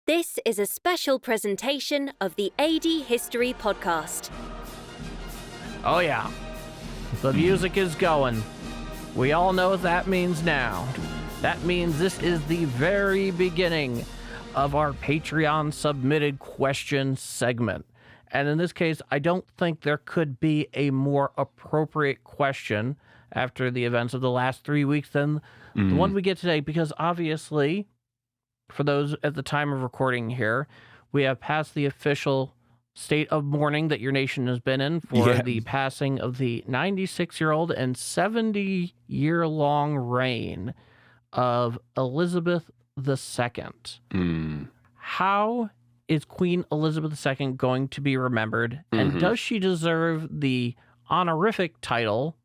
This is a special presentation of the AD History Podcast. Oh yeah, the music is going. We all know what that means now. That means this is the very beginning of our Patreon submitted question segment. And in this case, I don't think there could be a more appropriate question after the events of the last 3 weeks than the one we get today, because obviously, for those at the time of recording here, we have passed the official state of mourning that your nation has been in for the passing of the 96-year-old and 70-year-long reign of Elizabeth II. How is Queen Elizabeth II going to be remembered, and does she deserve the honorific title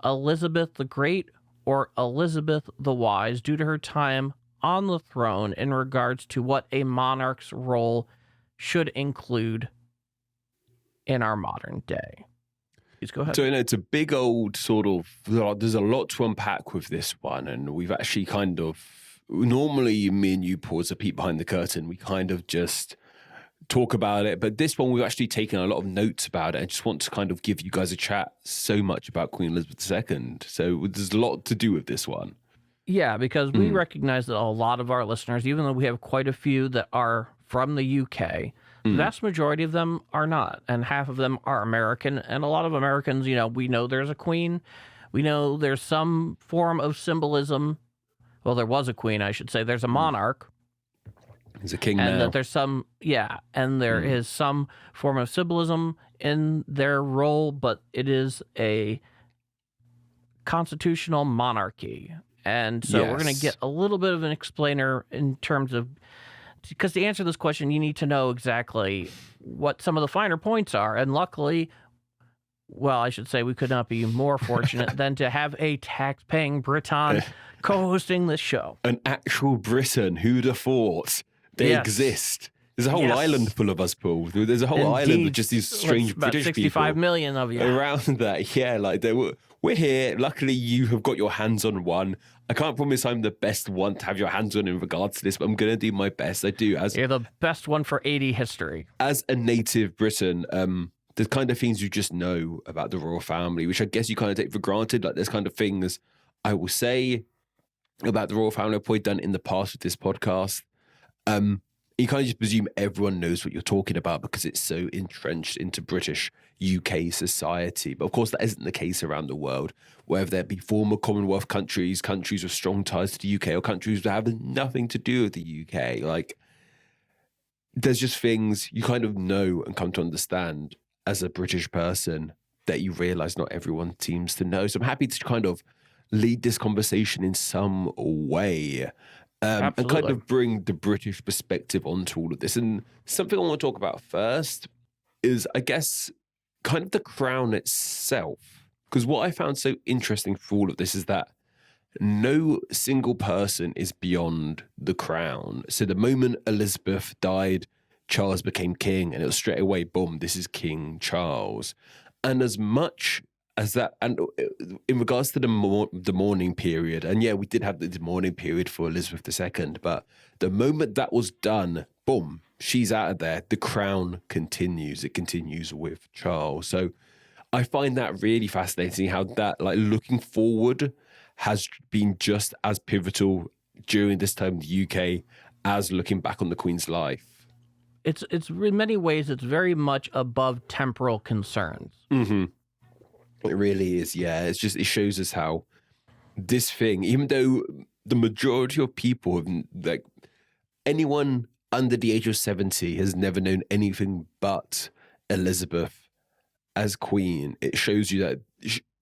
Elizabeth the Great or Elizabeth the Wise due to her time on the throne in regards to what a monarch's role should include in our modern day? Please go ahead. So, it's a big old sort of, there's a lot to unpack with this one. And we've actually normally me and you, Paul, as a peek behind the curtain, we kind of just talk about it. But this one, we've actually taken a lot of notes about it. I just want to kind of give you guys a chat so much about Queen Elizabeth II. So there's a lot to do with this one. Yeah, because we recognize that a lot of our listeners, even though we have quite a few that are from the UK, the vast majority of them are not, and half of them are American. And a lot of Americans, we know there's a queen. We know there's some form of symbolism. Well, there was a queen, I should say. There's a monarch. He's a king and now. That there's some, and there is some form of symbolism in their role, but it is a constitutional monarchy. And so we're going to get a little bit of an explainer in terms of, because to answer this question, you need to know exactly what some of the finer points are. And luckily, well, I should say we could not be more fortunate than to have a tax-paying Briton co-hosting this show. An actual Briton, who'd have thought they exist? There's a whole island full of us, Paul. There's a whole island with just these strange British 65 people. million of you. Around that, we're here. Luckily, you have got your hands on one. I can't promise I'm the best one to have your hands on in regards to this, but I'm going to do my best. I do. You're the best one for AD history. As a native Briton, the kind of things you just know about the royal family, which I guess you kind of take for granted. Like, there's kind of things I will say about the royal family I've probably done in the past with this podcast. You kind of just presume everyone knows what you're talking about because it's so entrenched into British UK society. But of course, that isn't the case around the world, whether there be former Commonwealth countries, countries with strong ties to the UK, or countries that have nothing to do with the UK. Like, there's just things you kind of know and come to understand as a British person that you realize not everyone seems to know. So I'm happy to kind of lead this conversation in some way. And kind of bring the British perspective onto all of this. And something I want to talk about first is, I guess, kind of the crown itself. Because what I found so interesting for all of this is that no single person is beyond the crown. So the moment Elizabeth died, Charles became king, and it was straight away, boom, this is King Charles. And as much as that, and in regards to the mourning period, and we did have the mourning period for Elizabeth II, but the moment that was done, boom, she's out of there. The crown continues. It continues with Charles. So I find that really fascinating how that, like, looking forward has been just as pivotal during this time in the UK as looking back on the Queen's life. It's in many ways, it's very much above temporal concerns. It really is, It's just, it shows us how this thing, even though the majority of people have, like, anyone under the age of 70 has never known anything but Elizabeth as queen, it shows you that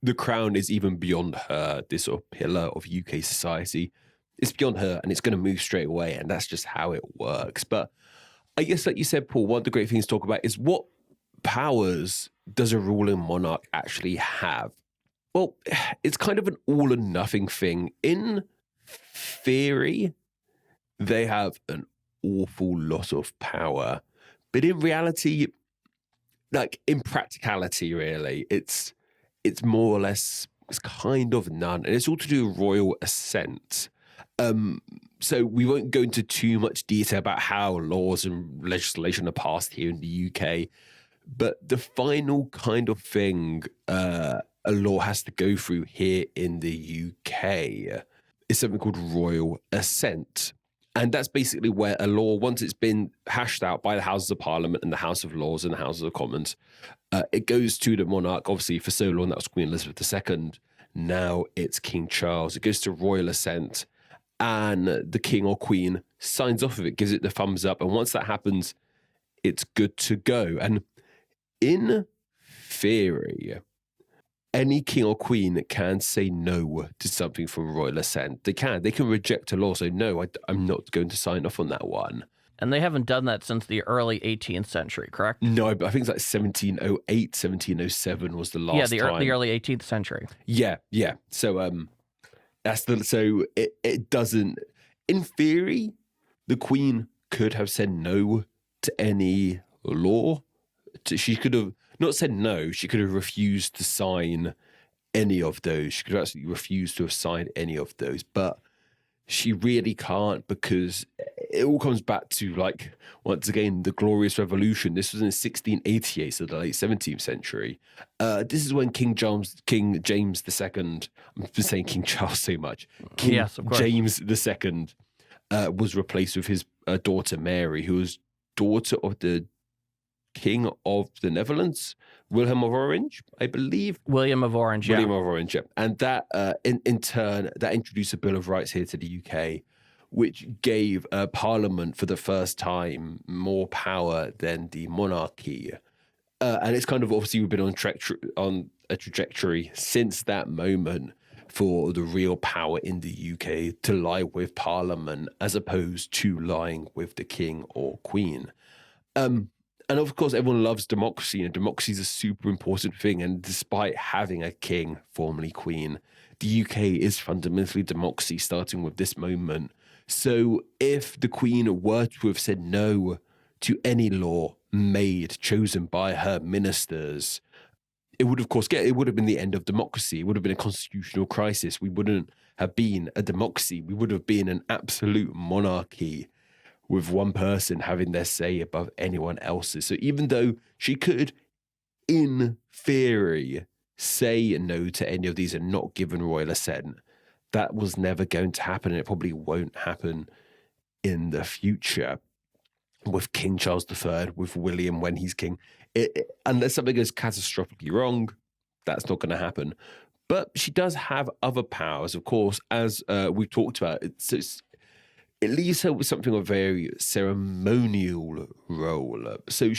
the crown is even beyond her, this sort of pillar of UK society. It's beyond her, and it's going to move straight away, and that's just how it works. But I guess, like you said, Paul, one of the great things to talk about is what powers does a ruling monarch actually have? Well, it's kind of an all or nothing thing. In theory, they have an awful lot of power. But in reality, like, in practicality, really, it's more or less, it's kind of none. And it's all to do with royal assent. So we won't go into too much detail about how laws and legislation are passed here in the UK, but the final kind of thing a law has to go through here in the UK is something called royal assent. And that's basically where a law, once it's been hashed out by the Houses of Parliament and the House of Lords and the Houses of Commons, it goes to the monarch. Obviously, for so long, that was Queen Elizabeth II. Now it's King Charles. It goes to royal assent, and the king or queen signs off of it, gives it the thumbs up. And once that happens, it's good to go. And in theory, any king or queen can say no to something from royal assent. They can reject a law, say, no, I'm not going to sign off on that one. And they haven't done that since the early 18th century, correct? No, but I think it's like 1708, 1707 was the last time. Yeah, the early 18th century. Yeah. So it doesn't, in theory, the queen could have said no to any law. She could have not said no, she could have refused to sign any of those. She could have actually refused to have signed any of those, but she really can't, because it all comes back to, like, once again, the Glorious Revolution. This was in 1688, so the late 17th century. This is when King James II, I've been saying King Charles so much, yes, of course. James II was replaced with his daughter Mary, who was daughter of the King of the Netherlands, Wilhelm of Orange, I believe. William of Orange, yeah. William of Orange, yeah. And that, in turn, that introduced a Bill of Rights here to the UK, which gave Parliament, for the first time, more power than the monarchy. And it's kind of, obviously, we've been on a trajectory since that moment for the real power in the UK to lie with Parliament as opposed to lying with the king or queen. And of course, everyone loves democracy, and democracy is a super important thing. And despite having a king, formerly queen, the UK is fundamentally democracy, starting with this moment. So if the queen were to have said no to any law chosen by her ministers, it would, of course, it would have been the end of democracy. It would have been a constitutional crisis. We wouldn't have been a democracy. We would have been an absolute monarchy, with one person having their say above anyone else's. So even though she could, in theory, say no to any of these and not given royal assent, that was never going to happen, and it probably won't happen in the future with King Charles III, with William when he's king. Unless something goes catastrophically wrong, that's not going to happen. But she does have other powers, of course, as we talked about. It leaves her with something of a very ceremonial role. So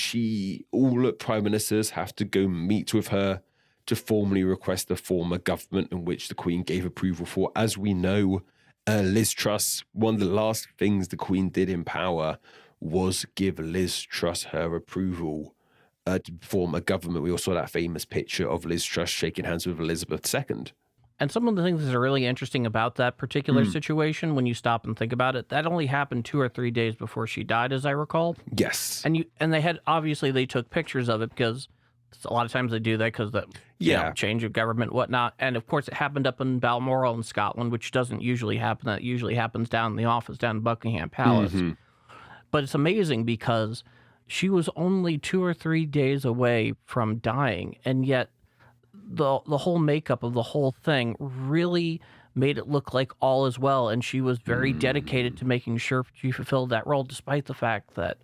all prime ministers have to go meet with her to formally request a form of government in which the Queen gave approval for. As we know, Liz Truss, one of the last things the Queen did in power was give Liz Truss her approval to form a government. We all saw that famous picture of Liz Truss shaking hands with Elizabeth II. And some of the things that are really interesting about that particular situation, when you stop and think about it, that only happened 2 or 3 days before she died, as I recall. Yes. And they had, obviously, they took pictures of it, because a lot of times they do that because the change of government, whatnot. And of course, it happened up in Balmoral in Scotland, which doesn't usually happen. That usually happens down in the office down in Buckingham Palace. Mm-hmm. But it's amazing because she was only 2 or 3 days away from dying, and yet the whole makeup of the whole thing really made it look like all is well, and she was very dedicated to making sure she fulfilled that role, despite the fact that,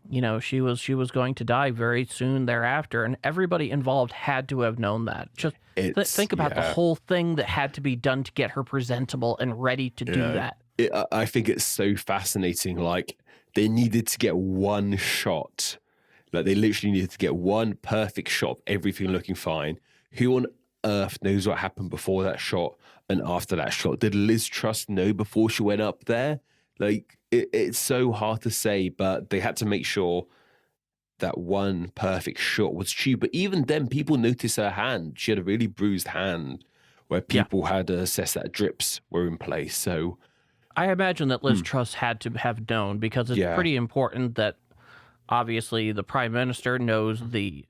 you know, she was going to die very soon thereafter, and everybody involved had to have known that. Just think about the whole thing that had to be done to get her presentable and ready to do that. I think it's so fascinating. Like, they needed to get one shot. Like, they literally needed to get one perfect shot of everything looking fine. Who on earth knows what happened before that shot and after that shot? Did Liz Truss know before she went up there? Like, it's so hard to say, but they had to make sure that one perfect shot was true. But even then, people noticed her hand. She had a really bruised hand where people had assessed that drips were in place. So I imagine that Liz Truss had to have known, because it's pretty important that obviously the prime minister knows the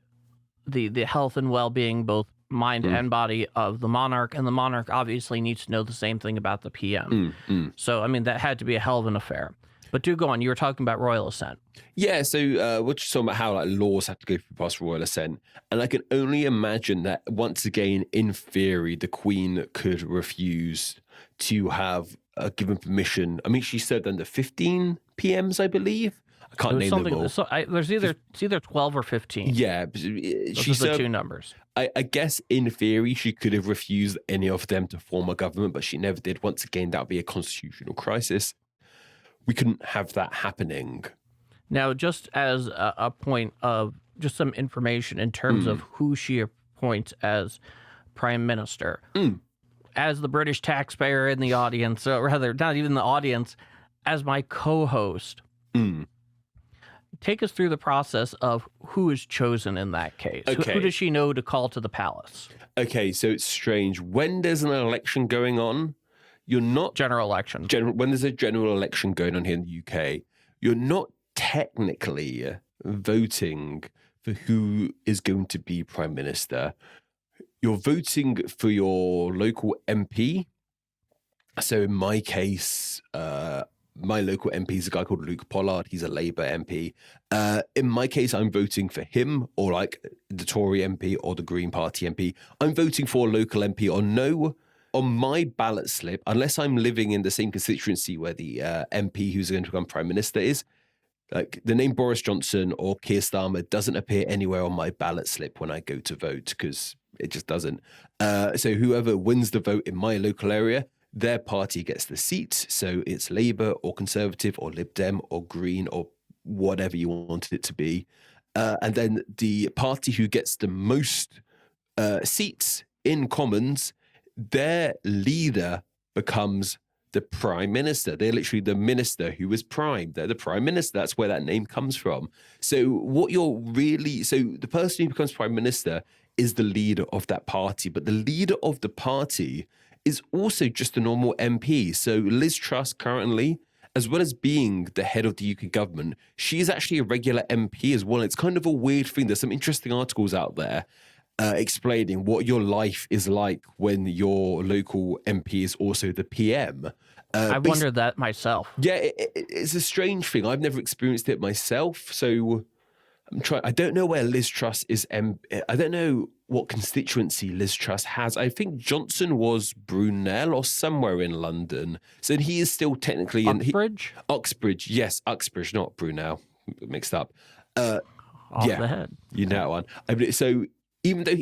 health and well-being, both mind and body of the monarch, and the monarch obviously needs to know the same thing about the PM. So, I mean, that had to be a hell of an affair. But do go on. You were talking about royal assent. Yeah, so we're just talking about how like laws have to go through past royal assent. And I can only imagine that, once again, in theory, the Queen could refuse to have given permission. I mean, she served under 15 PMs, I believe. I can't name them all. So it's either 12 or 15. Yeah. Those are the two numbers. I guess in theory she could have refused any of them to form a government, but she never did. Once again, that would be a constitutional crisis. We couldn't have that happening. Now, just as a point of just some information in terms of who she appoints as prime minister, as the British taxpayer in the audience, or rather, not even the audience, as my co-host, take us through the process of who is chosen in that case. Okay. Who does she know to call to the palace? Okay, so it's strange. When there's an election going on, you're not... General election. When there's a general election going on here in the UK, you're not technically voting for who is going to be prime minister. You're voting for your local MP. So in my case... my local MP is a guy called Luke Pollard. He's a Labour MP. In my case, I'm voting for him, or like the Tory MP or the Green Party MP. I'm voting for a local MP or no. On my ballot slip, unless I'm living in the same constituency where the MP who's going to become Prime Minister is, like the name Boris Johnson or Keir Starmer doesn't appear anywhere on my ballot slip when I go to vote, because it just doesn't. So whoever wins the vote in my local area, their party gets the seat. So it's Labour or Conservative or Lib Dem or Green or whatever you wanted it to be. And then the party who gets the most seats in Commons, their leader becomes the prime minister. They're literally the minister who is prime. They're the prime minister. That's where that name comes from. So the person who becomes prime minister is the leader of that party. But the leader of the party is also just a normal MP. So Liz Truss currently, as well as being the head of the UK government, she is actually a regular MP as well. It's kind of a weird thing. There's some interesting articles out there explaining what your life is like when your local MP is also the PM. I wondered that myself. Yeah, it's a strange thing. I've never experienced it myself. So I don't know where Liz Truss is. I don't know what constituency Liz Truss has. I think Johnson was Brunel or somewhere in London. So he is still technically Uxbridge? Uxbridge, yes, Uxbridge, not Brunel. Mixed up. Off the head. You know one. So even though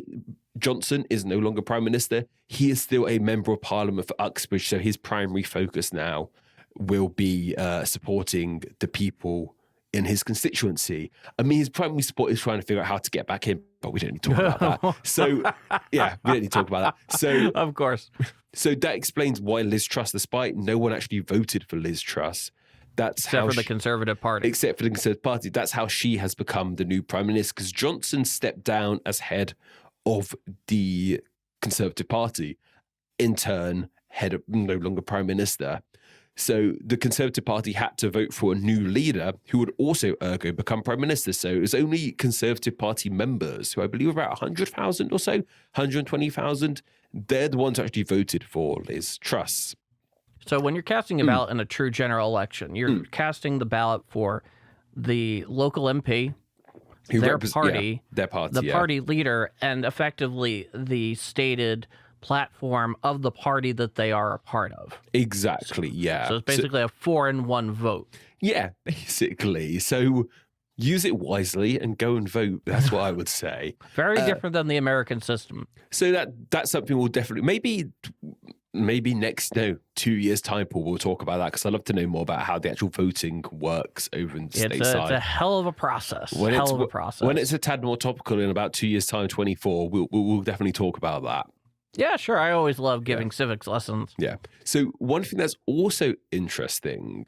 Johnson is no longer Prime Minister, he is still a Member of Parliament for Uxbridge. So his primary focus now will be supporting the people in his constituency. I mean, his primary support is trying to figure out how to get back in, but we don't need to talk about that. So, yeah, we don't need to talk about that. So, of course. So that explains why Liz Truss, despite no one actually voted for Liz Truss, except for the Conservative Party. Except for the Conservative Party. That's how she has become the new Prime Minister, because Johnson stepped down as head of the Conservative Party, in turn, no longer Prime Minister. So the Conservative Party had to vote for a new leader who would also, ergo, become Prime Minister. So it was only Conservative Party members, who I believe are about 100,000 or so, 120,000. They're the ones who actually voted for Liz Truss. So when you're casting a ballot in a true general election, you're casting the ballot for the local MP, their party, the party leader, and effectively the stated platform of the party that they are a part of. Exactly, yeah. So it's basically a 4-in-1 vote. Yeah, basically. So use it wisely and go and vote. That's what I would say. Very different than the American system. So that's something we'll definitely, maybe next, 2 years' time, Paul, we'll talk about that, because I'd love to know more about how the actual voting works over in the stateside. It's a hell of a process. When it's a tad more topical in about 2 years' time, 24, we'll definitely talk about that. Yeah, sure. I always love giving civics lessons. Yeah. So one thing that's also interesting,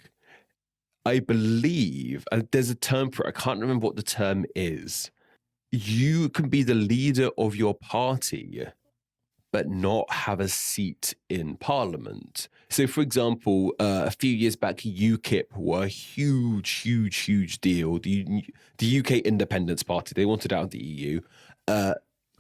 I believe, there's a term for it. I can't remember what the term is. You can be the leader of your party, but not have a seat in Parliament. So, for example, a few years back, UKIP were a huge deal. The UK Independence Party, they wanted out of the EU.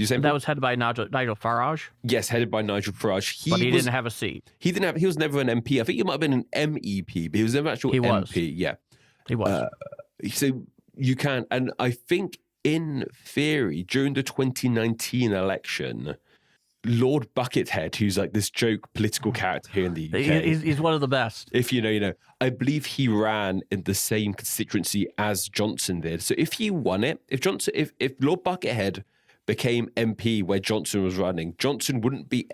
You saying That was headed by Nigel Farage? yes, headed by Nigel Farage. But he didn't have a seat. He didn't have. He was never an MP. I think he might have been an MEP, but he was never actual MP. Yeah, He was. so you can, and I think in theory during the 2019 election, Lord Buckethead, who's like this joke political character here in the UK, he's one of the best. if you know, I believe he ran in the same constituency as Johnson did. So if he won it, if Lord Buckethead became MP where Johnson was running, Johnson wouldn't be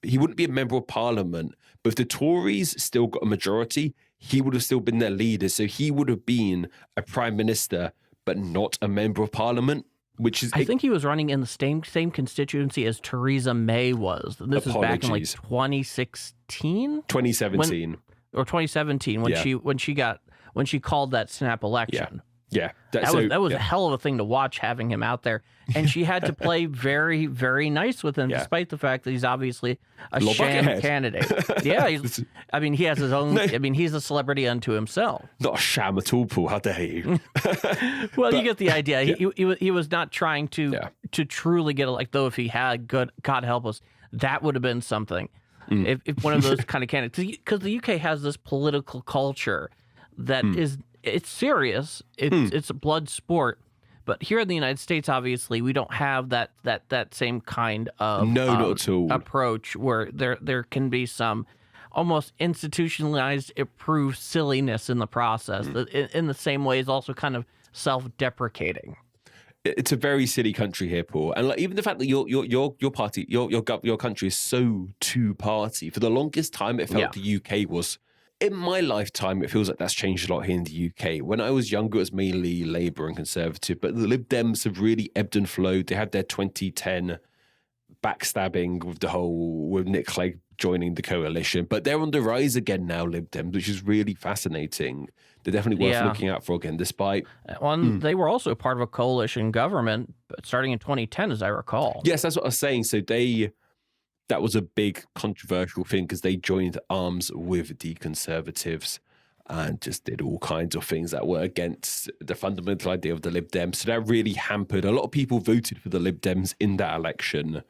he wouldn't be a member of Parliament. But if the Tories still got a majority, he would have still been their leader. So he would have been a prime minister, but not a member of Parliament. Which is, I think he was running in the same constituency as Theresa May was. This is back in like 2016, 2017, or 2017 when she called that snap election. Yeah, that was a hell of a thing to watch, having him out there, and she had to play very, very nice with him, despite the fact that he's obviously a sham candidate. Yeah, he has his own. I mean, he's a celebrity unto himself. Not a sham at all, Paul. How dare you? Well, you get the idea. He was not trying to truly get elected. Though if he had, God help us, that would have been something. If one of those kind of candidates, because the UK has this political culture that is. It's serious. It's a blood sport. But here in the United States, obviously, we don't have that same kind of not at all. approach where there can be some almost institutionalized, approved silliness in the process. In the same way, is also kind of self-deprecating. It's a very silly country here, Paul, and like, even the fact that your party, your country is so two-party. For the longest time, it felt the UK was. In my lifetime, it feels like that's changed a lot here in the UK. When I was younger, it was mainly Labour and Conservative, but the Lib Dems have really ebbed and flowed. They had their 2010 backstabbing with Nick Clegg joining the coalition, but they're on the rise again now, Lib Dems, which is really fascinating. They're definitely worth looking out for again, despite... They were also part of a coalition government starting in 2010, as I recall. Yes, that's what I was saying. So that was a big controversial thing because they joined arms with the Conservatives and just did all kinds of things that were against the fundamental idea of the Lib Dems. So that really hampered. A lot of people voted for the Lib Dems in that election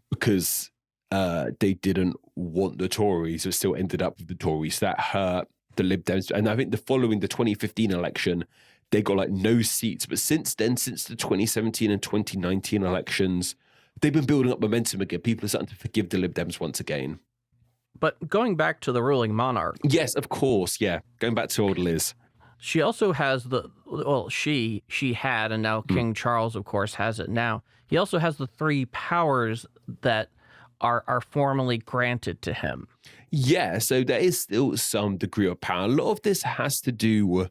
because they didn't want the Tories, but still ended up with the Tories. So that hurt the Lib Dems. And I think following the 2015 election, they got like no seats. But since then, since the 2017 and 2019 elections, they've been building up momentum again. People are starting to forgive the Lib Dems once again. But going back to the ruling monarch. Yes, of course, yeah. Going back to old Liz. She also has she had, and now King Charles, of course, has it now. He also has the 3 powers that are formally granted to him. Yeah, so there is still some degree of power. A lot of this has to do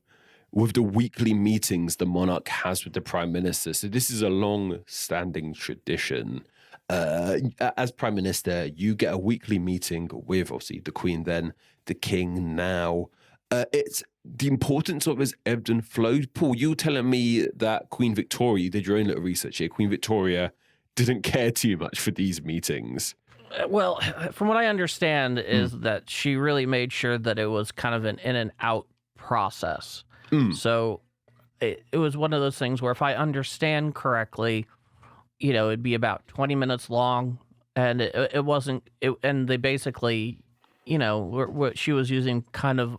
with the weekly meetings the monarch has with the prime minister. So this is a long-standing tradition. As prime minister, you get a weekly meeting with, obviously, the queen then, the king now. It's the importance of it has ebbed and flowed. Paul, you were telling me that Queen Victoria, you did your own little research here, Queen Victoria didn't care too much for these meetings. Well, from what I understand is that she really made sure that it was kind of an in and out process. So it was one of those things where if I understand correctly, it'd be about 20 minutes long, and it wasn't, and they basically, what she was using kind of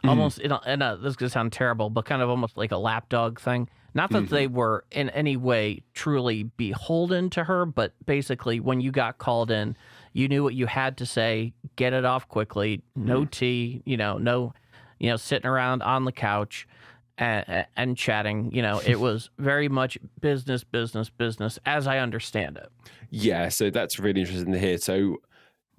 almost, this is going to sound terrible, but kind of almost like a lapdog thing. Not that they were in any way truly beholden to her, but basically when you got called in, you knew what you had to say, get it off quickly, no tea, no... sitting around on the couch and chatting. It was very much business, as I understand it. Yeah, so that's really interesting to hear. So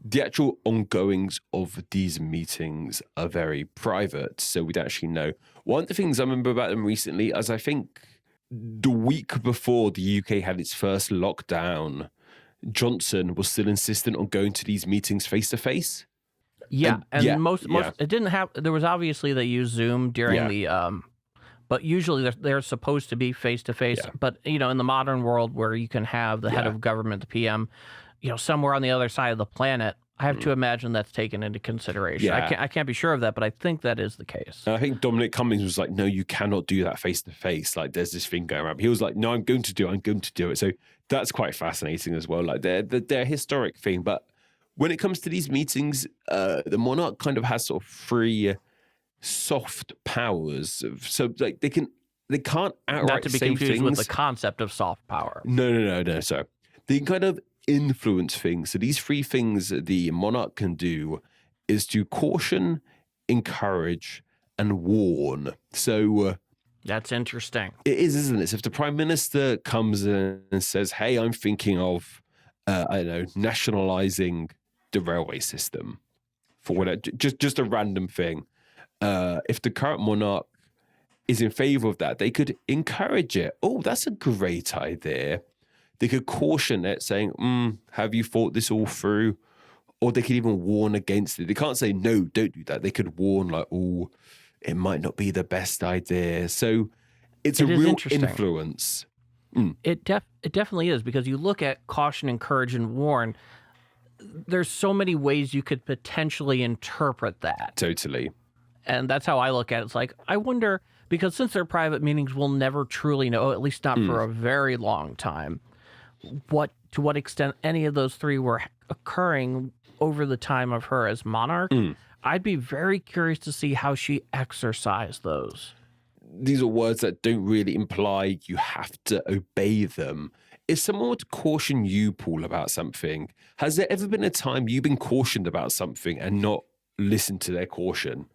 the actual ongoings of these meetings are very private, so we don't actually know. One of the things I remember about them recently is I think the week before the UK had its first lockdown, Johnson was still insistent on going to these meetings face to face. Yeah, and most it didn't have. There was obviously they used Zoom during the, but usually they're supposed to be face to face. But in the modern world where you can have the head of government, the PM, somewhere on the other side of the planet, I have to imagine that's taken into consideration. Yeah. I can't be sure of that, but I think that is the case. And I think Dominic Cummings was like, no, you cannot do that face to face. Like, there's this thing going around. He was like, no, I'm going to do it. So that's quite fascinating as well. Like, they're a historic thing. But when it comes to these meetings, the monarch kind of has sort of three soft powers. So like they can't outright Not to be say confused things. with the concept of soft power. No. So they can kind of influence things. So these three things the monarch can do is to caution, encourage, and warn. So That's interesting. it is, isn't it? So if the prime minister comes in and says, "Hey, I'm thinking of, I don't know, nationalizing the railway system," for whatever, just a random thing. If the current monarch is in favor of that, they could encourage it. Oh, that's a great idea. They could caution it, saying, have you thought this all through? Or they could even warn against it. They can't say, no, don't do that. They could warn, like, oh, it might not be the best idea. So it's a real influence. It definitely is, because you look at caution, encourage, and warn. There's so many ways you could potentially interpret that. Totally. And that's how I look at it. It's like, I wonder, because since they're private meetings, we'll never truly know, at least not for a very long time, to what extent any of those three were occurring over the time of her as monarch. I'd be very curious to see how she exercised those. These are words that don't really imply you have to obey them. If someone were to caution you, Paul, about something, has there ever been a time you've been cautioned about something and not listened to their caution?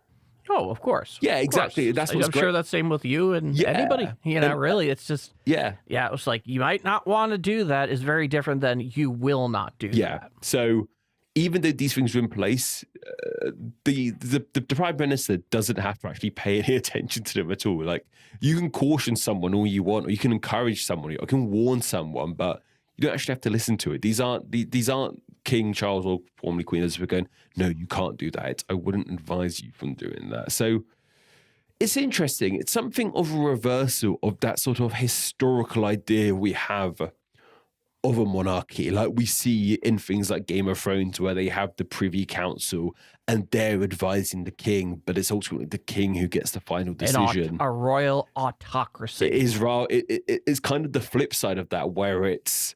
Oh, of course. Yeah, exactly. That's what's I'm great. sure that's same with you and anybody. Really, it's just Yeah. it was like, you might not want to do that is very different than you will not do that. So even though these things are in place, the prime minister doesn't have to actually pay any attention to them at all. Like, you can caution someone all you want, or you can encourage someone, or you can warn someone, but you don't actually have to listen to it. These aren't King Charles or formerly Queen Elizabeth going, no, you can't do that. I wouldn't advise you from doing that. So it's interesting. It's something of a reversal of that sort of historical idea we have of a monarchy. Like we see in things like Game of Thrones, where they have the Privy Council and they're advising the king, but it's ultimately the king who gets the final decision. A royal autocracy. It is it's kind of the flip side of that, where it's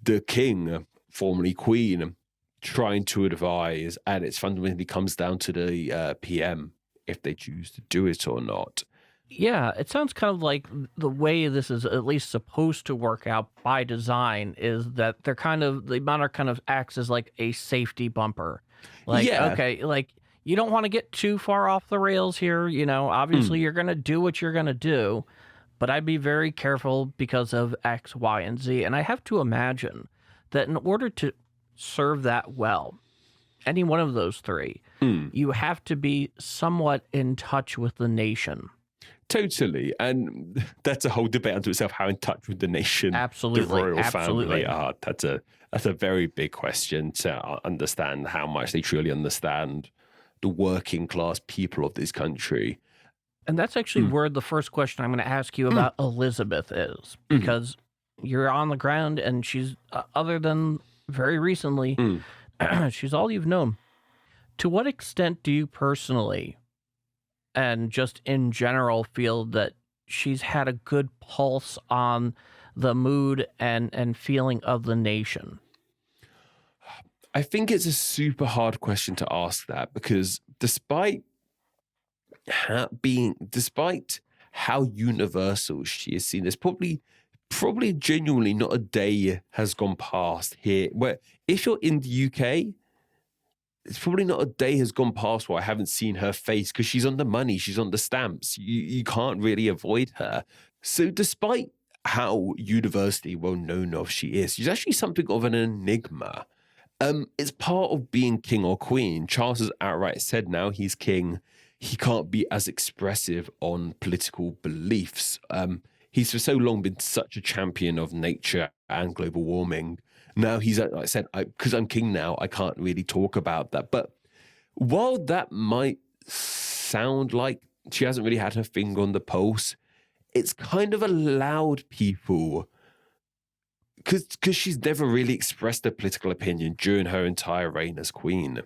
the king, formerly queen, trying to advise, and it fundamentally comes down to the PM if they choose to do it or not. Yeah, it sounds kind of like the way this is at least supposed to work out by design is that the monarch kind of acts as like a safety bumper. Like, okay, like you don't want to get too far off the rails here. Obviously you're going to do what you're going to do, but I'd be very careful because of X, Y, and Z. And I have to imagine that in order to serve that well, any one of those three, you have to be somewhat in touch with the nation. Totally. And that's a whole debate unto itself, how in touch with the nation the royal family are. That's a very big question to understand how much they truly understand the working class people of this country. And that's actually where the first question I'm going to ask you about Elizabeth is, because you're on the ground and she's, other than very recently, she's all you've known. To what extent do you personally and just in general feel that she's had a good pulse on the mood and feeling of the nation? I think it's a super hard question to ask that, because despite how universal she is seen, there's probably genuinely not a day has gone past here where, if you're in the UK, it's probably not a day has gone past where I haven't seen her face, because she's on the money, she's on the stamps. You can't really avoid her. So despite how universally well known of she is, she's actually something of an enigma. It's part of being king or queen. Charles has outright said now he's king, he can't be as expressive on political beliefs. He's for so long been such a champion of nature and global warming. Now he's, like I said, because I'm king now, I can't really talk about that. But while that might sound like she hasn't really had her finger on the pulse, it's kind of allowed people because she's never really expressed a political opinion during her entire reign as queen.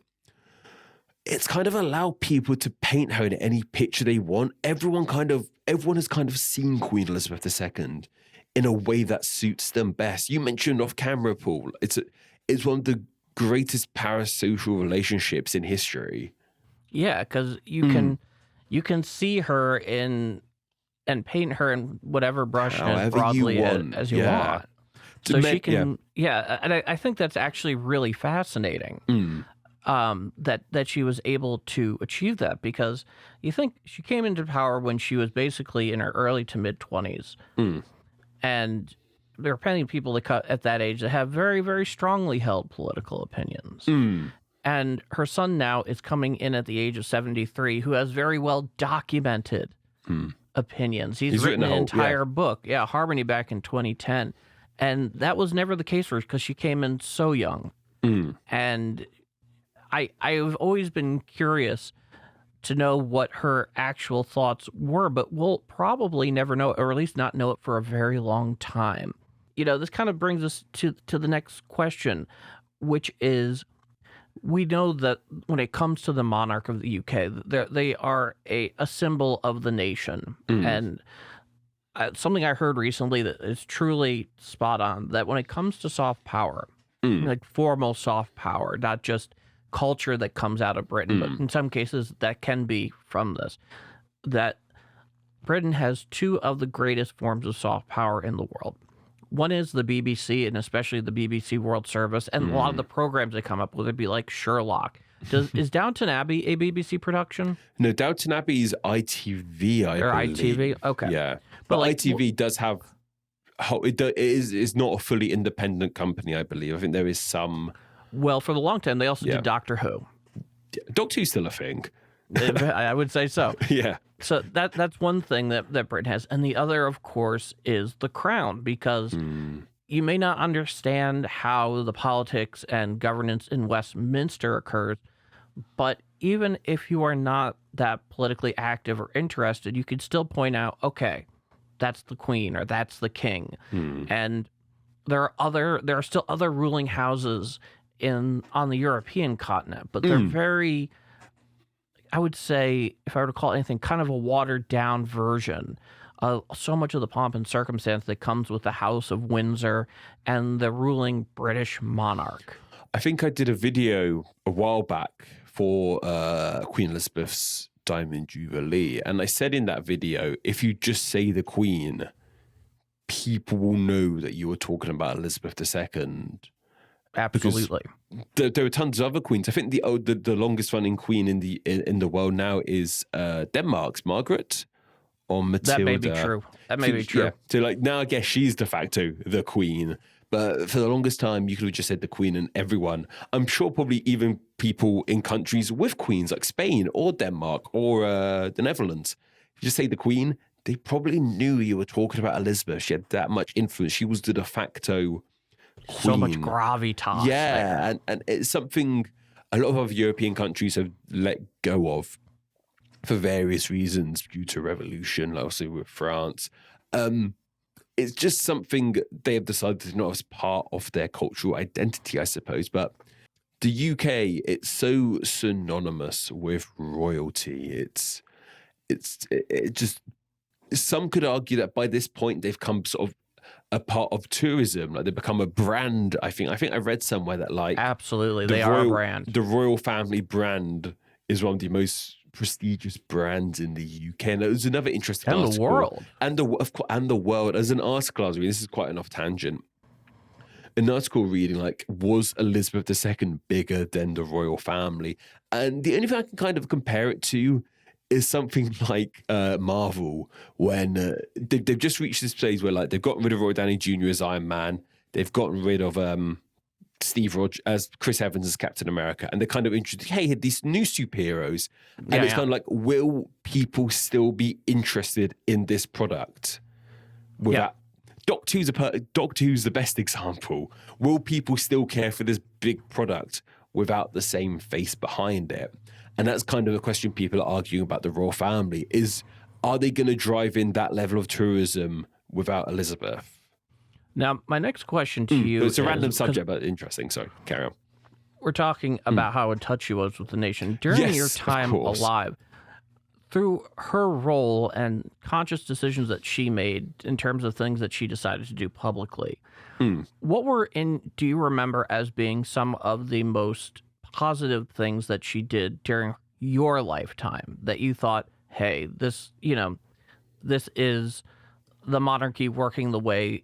It's kind of allowed people to paint her in any picture they want. Everyone has kind of seen Queen Elizabeth II in a way that suits them best. You mentioned off camera, Paul. It's one of the greatest parasocial relationships in history. Yeah, because you can see her and paint her in whatever brush as broadly as you want. So she can, and I think that's actually really fascinating. That she was able to achieve that, because you think she came into power when she was basically in her early to mid 20s, and there are plenty of people at that age that have very, very strongly held political opinions. And her son now is coming in at the age of 73, who has very well documented opinions. He's written an entire book, Harmony, back in 2010, and that was never the case for her because she came in so young. And I've always been curious to know what her actual thoughts were, but we'll probably never know, or at least not know it for a very long time. This kind of brings us to the next question, which is, we know that when it comes to the monarch of the UK, they are a symbol of the nation. And something I heard recently that is truly spot on, that when it comes to soft power, like formal soft power, not just culture that comes out of Britain, but in some cases that can be from this, that Britain has two of the greatest forms of soft power in the world. One is the BBC, and especially the BBC World Service, and a lot of the programs they come up with would be like Sherlock. Is Downton Abbey a BBC production? No, Downton Abbey is ITV, I believe. ITV? Okay. Yeah. But ITV does have... It is not a fully independent company, I believe. I think there is some... Well, for the long time, they also did Doctor Who. Doctor Who's still a thing. I would say so. Yeah. So that's one thing that Britain has. And the other, of course, is the crown, because you may not understand how the politics and governance in Westminster occurs, but even if you are not that politically active or interested, you could still point out, okay, that's the Queen or that's the King. And there are still other ruling houses on the European continent, but they're very, I would say, if I were to call it anything, kind of a watered down version of so much of the pomp and circumstance that comes with the House of Windsor and the ruling British monarch. I think I did a video a while back for Queen Elizabeth's Diamond Jubilee, and I said in that video, if you just say the Queen, people will know that you were talking about Elizabeth II. Absolutely. There are tons of other queens. I think the longest running queen in the world now is Denmark's Margaret or Matilda. That may be true. That may be true. Yeah. So now I guess she's de facto the queen. But for the longest time, you could have just said the Queen and everyone. I'm sure probably even people in countries with queens like Spain or Denmark or the Netherlands, if you just say the Queen, they probably knew you were talking about Elizabeth. She had that much influence. She was the de facto queen. So much gravitas. Yeah, and it's something a lot of other European countries have let go of for various reasons due to revolution, like also with France. It's just something they have decided to not as part of their cultural identity, I suppose. But the UK, it's so synonymous with royalty. It just, some could argue that by this point they've come sort of a part of tourism, like they become a brand. I think I read somewhere that like absolutely they are a brand. The royal family brand is one of the most prestigious brands in the UK, and it was another interesting and article. The world, and the world. As an article I was reading, this is quite an off tangent. An article reading like, was Elizabeth II bigger than the royal family? And the only thing I can kind of compare it to is something like Marvel, when they've just reached this stage where like they've gotten rid of Robert Downey Jr. as Iron Man, they've gotten rid of Steve Rogers as Chris Evans as Captain America, and they're kind of interested, hey, these new superheroes, and it's kind of like, will people still be interested in this product? Doctor Who's the best example. Will people still care for this big product without the same face behind it? And that's kind of a question people are arguing about the royal family, is, are they going to drive in that level of tourism without Elizabeth? Now, my next question to you It's a random is, 'cause subject, but interesting. So carry on. we're talking about how in touch she was with the nation. During your Yes, of time course. alive, through her role and conscious decisions that she made in terms of things that she decided to do publicly, what do you remember as being some of the most positive things that she did during your lifetime that you thought, hey, this is the monarchy working the way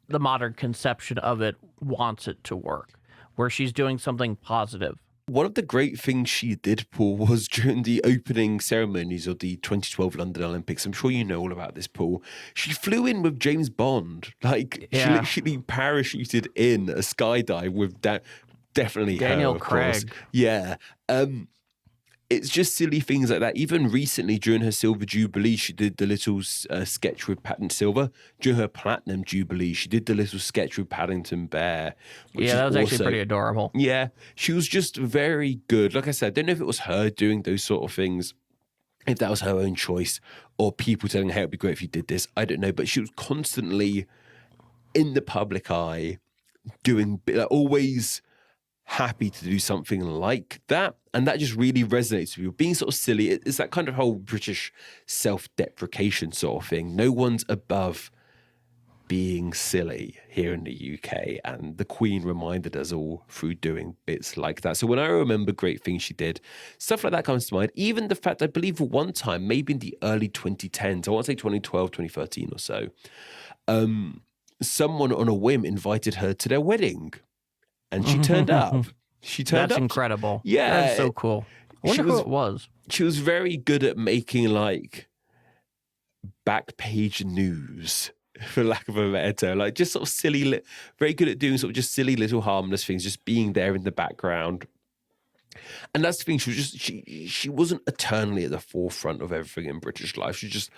the modern conception of it wants it to work, where she's doing something positive? One of the great things she did, Paul, was during the opening ceremonies of the 2012 London Olympics. I'm sure you know all about this, Paul. She flew in with James Bond. She literally parachuted in a skydive with definitely Daniel her, of course. Craig. Yeah. It's just silly things like that. Even recently, during her Silver Jubilee, she did the little sketch with Patton Silver. During her Platinum Jubilee, she did the little sketch with Paddington Bear. Yeah, that was actually pretty adorable. Yeah, she was just very good. Like I said, I don't know if it was her doing those sort of things, if that was her own choice, or people telling her, hey, it'd be great if you did this. I don't know. But she was constantly in the public eye, always happy to do something like that. And that just really resonates with you. Being sort of silly, it's that kind of whole British self-deprecation sort of thing. No one's above being silly here in the UK. And the Queen reminded us all through doing bits like that. So when I remember great things she did, stuff like that comes to mind. Even the fact, I believe one time, maybe in the early 2010s, I want to say 2012, 2013 or so, someone on a whim invited her to their wedding. And she turned up. That's incredible. Yeah. That's so cool. I wonder who it was. She was very good at making like back page news, for lack of a better term. Like just sort of silly, very good at doing sort of just silly little harmless things, just being there in the background. And that's the thing, she wasn't eternally at the forefront of everything in British life. She's just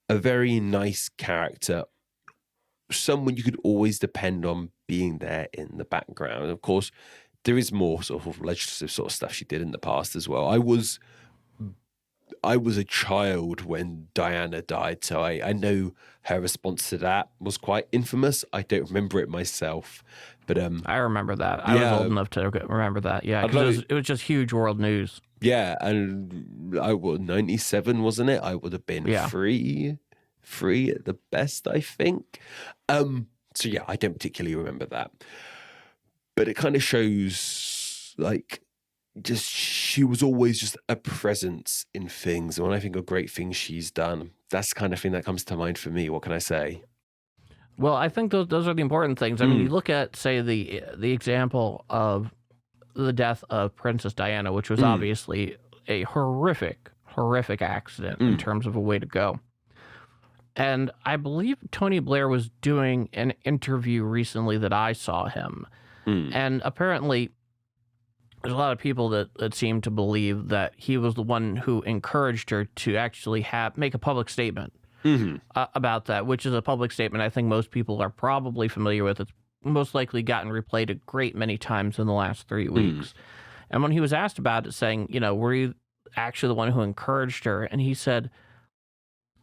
a very nice character, someone you could always depend on being there in the background. And of course, there is more sort of legislative sort of stuff she did in the past as well. I was a child when Diana died, so I know her response to that was quite infamous. I don't remember it myself, but I remember that. I was old enough to remember that. Yeah, because it was just huge world news. Yeah, and I was 97, wasn't it? I would have been three at the best, I think. So yeah, I don't particularly remember that, but it kind of shows like just she was always just a presence in things. And when I think of great things she's done, that's the kind of thing that comes to mind for me. What can I say? Well, I think those are the important things. I mean, you look at, say, the example of the death of Princess Diana, which was obviously a horrific accident in terms of a way to go. And I believe Tony Blair was doing an interview recently that I saw him. And apparently there's a lot of people that seem to believe that he was the one who encouraged her to actually make a public statement about that, which is a public statement I think most people are probably familiar with. It's most likely gotten replayed a great many times in the last 3 weeks. And when he was asked about it, saying, were you actually the one who encouraged her? And he said,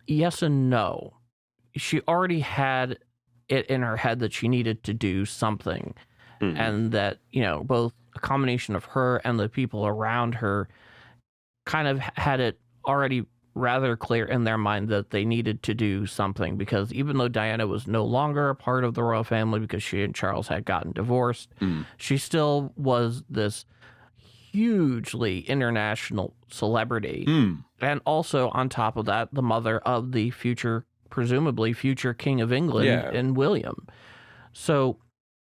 yes and no. She already had it in her head that she needed to do something. And that, both a combination of her and the people around her kind of had it already rather clear in their mind that they needed to do something, because even though Diana was no longer a part of the royal family because she and Charles had gotten divorced, she still was this hugely international celebrity. And also on top of that, the mother of the presumably future King of England and William. So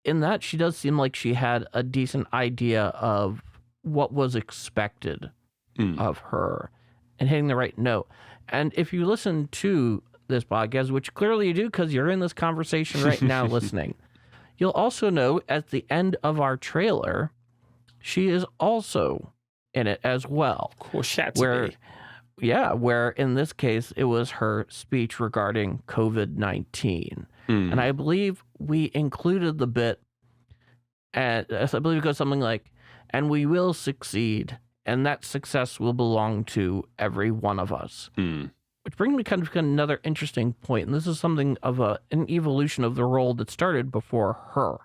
in that, she does seem like she had a decent idea of what was expected of her and hitting the right note. And if you listen to this podcast, which clearly you do because you're in this conversation right now listening, you'll also know at the end of our trailer, she is also in it as well. Of course, she had where, to be. Yeah, where in this case, it was her speech regarding COVID-19. And I believe we included the bit, and I believe it goes something like, and we will succeed, and that success will belong to every one of us. Which brings me kind of to another interesting point, and this is something of an evolution of the role that started before her.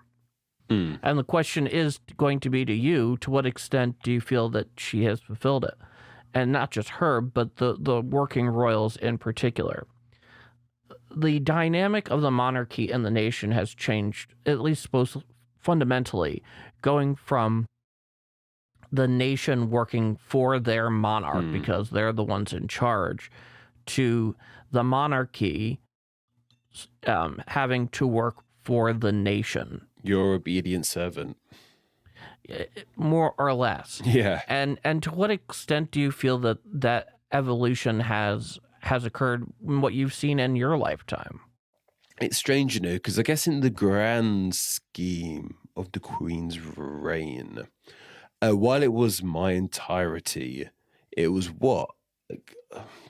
And the question is going to be to you, to what extent do you feel that she has fulfilled it? And not just her, but the working royals in particular. The dynamic of the monarchy and the nation has changed, at least fundamentally, going from the nation working for their monarch because they're the ones in charge, to the monarchy having to work for the nation. Your obedient servant. More or less. Yeah. And to what extent do you feel that evolution has occurred in what you've seen in your lifetime? It's strange, you know, because I guess in the grand scheme of the Queen's reign, while it was my entirety, it was what? Like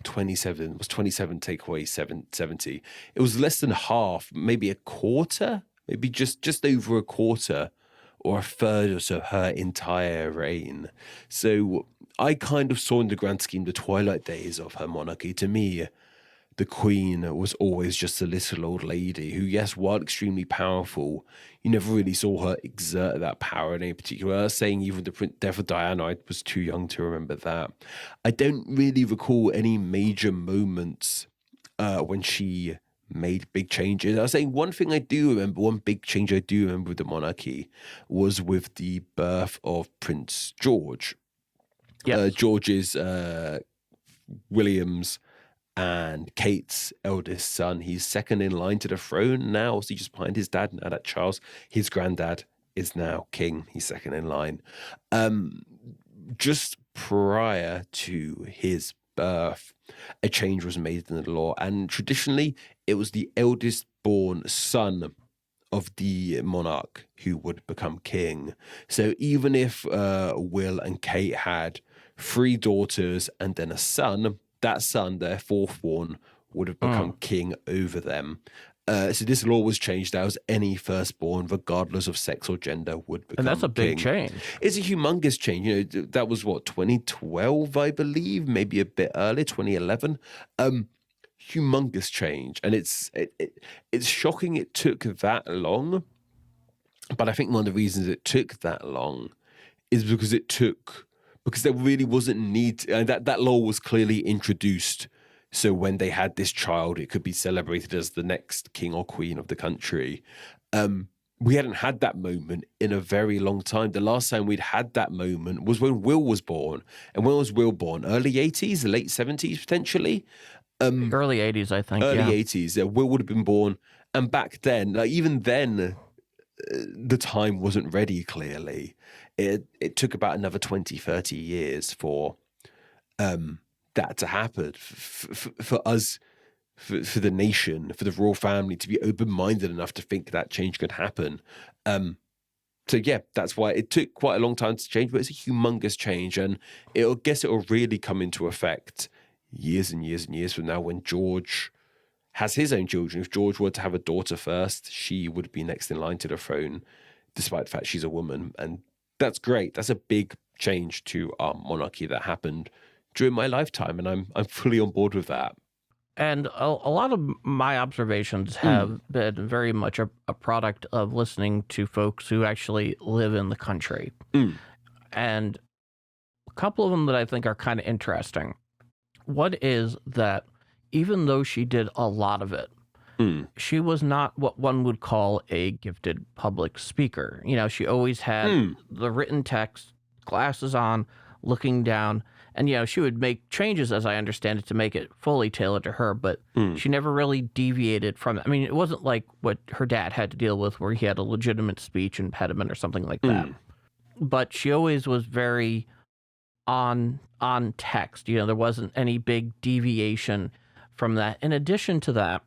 27, was 27 take away 70. It was less than half, maybe a quarter, maybe just over a quarter or a third or so of her entire reign. So I kind of saw in the grand scheme the twilight days of her monarchy. To me, the Queen was always just a little old lady who, yes, while extremely powerful, you never really saw her exert that power in any particular. I was saying even the death of Diana, I was too young to remember that. I don't really recall any major moments when she made big changes. I was saying one thing I do remember, one big change I do remember with the monarchy was with the birth of Prince George. Yes. George's William's and Kate's eldest son. He's second in line to the throne now. So he's just behind his dad now that Charles, his granddad, is now king. He's second in line. Just prior to his birth, a change was made in the law, and traditionally it was the eldest born son of the monarch who would become king. So even if Will and Kate had 3 daughters and then a son, that son, their fourth born, would have become king over them. So this law was changed as any firstborn, regardless of sex or gender, would become king. And that's a big change. It's a humongous change. You know, that was what, 2012, I believe, maybe a bit earlier, 2011. Humongous change, and it's shocking it took that long. But I think one of the reasons it took that long is because there really wasn't need, and that law was clearly introduced. So when they had this child, it could be celebrated as the next king or queen of the country. We hadn't had that moment in a very long time. The last time we'd had that moment was when Will was born. And when was Will born? Early 80s, late 70s, potentially? Early 80s, I think. Early 80s. Will would have been born. And back then, like even then, the time wasn't ready, clearly. It took about another 20, 30 years for that to happen, for us, for the nation, for the royal family to be open-minded enough to think that change could happen. So yeah, that's why it took quite a long time to change, but it's a humongous change, and it'll really come into effect years and years and years from now when George has his own children. If George were to have a daughter first, she would be next in line to the throne, despite the fact she's a woman. And that's great. That's a big change to our monarchy that happened during my lifetime, and I'm fully on board with that. And a lot of my observations have been very much a product of listening to folks who actually live in the country. And a couple of them that I think are kind of interesting. One is that even though she did a lot of it, she was not what one would call a gifted public speaker. You know, she always had the written text, glasses on, looking down. And, you know, she would make changes, as I understand it, to make it fully tailored to her, but she never really deviated from it. I mean, it wasn't like what her dad had to deal with, where he had a legitimate speech impediment or something like that. But she always was very on text. You know, there wasn't any big deviation from that. In addition to that,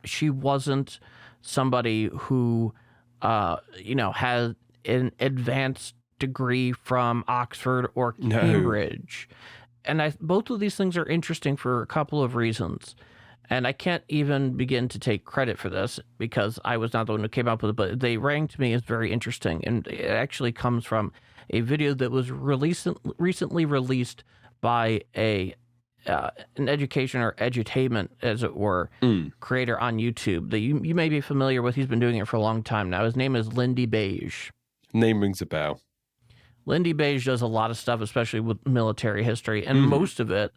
she wasn't somebody who, you know, had an advanced degree from Oxford or Cambridge. And both of these things are interesting for a couple of reasons. And I can't even begin to take credit for this because I was not the one who came up with it, but they rang to me as very interesting. And it actually comes from a video that was recently released by a an education or edutainment, as it were, creator on YouTube that you may be familiar with. He's been doing it for a long time now. His name is Lindy Beige. Name rings a bell. Lindy Beige does a lot of stuff, especially with military history, and most of it,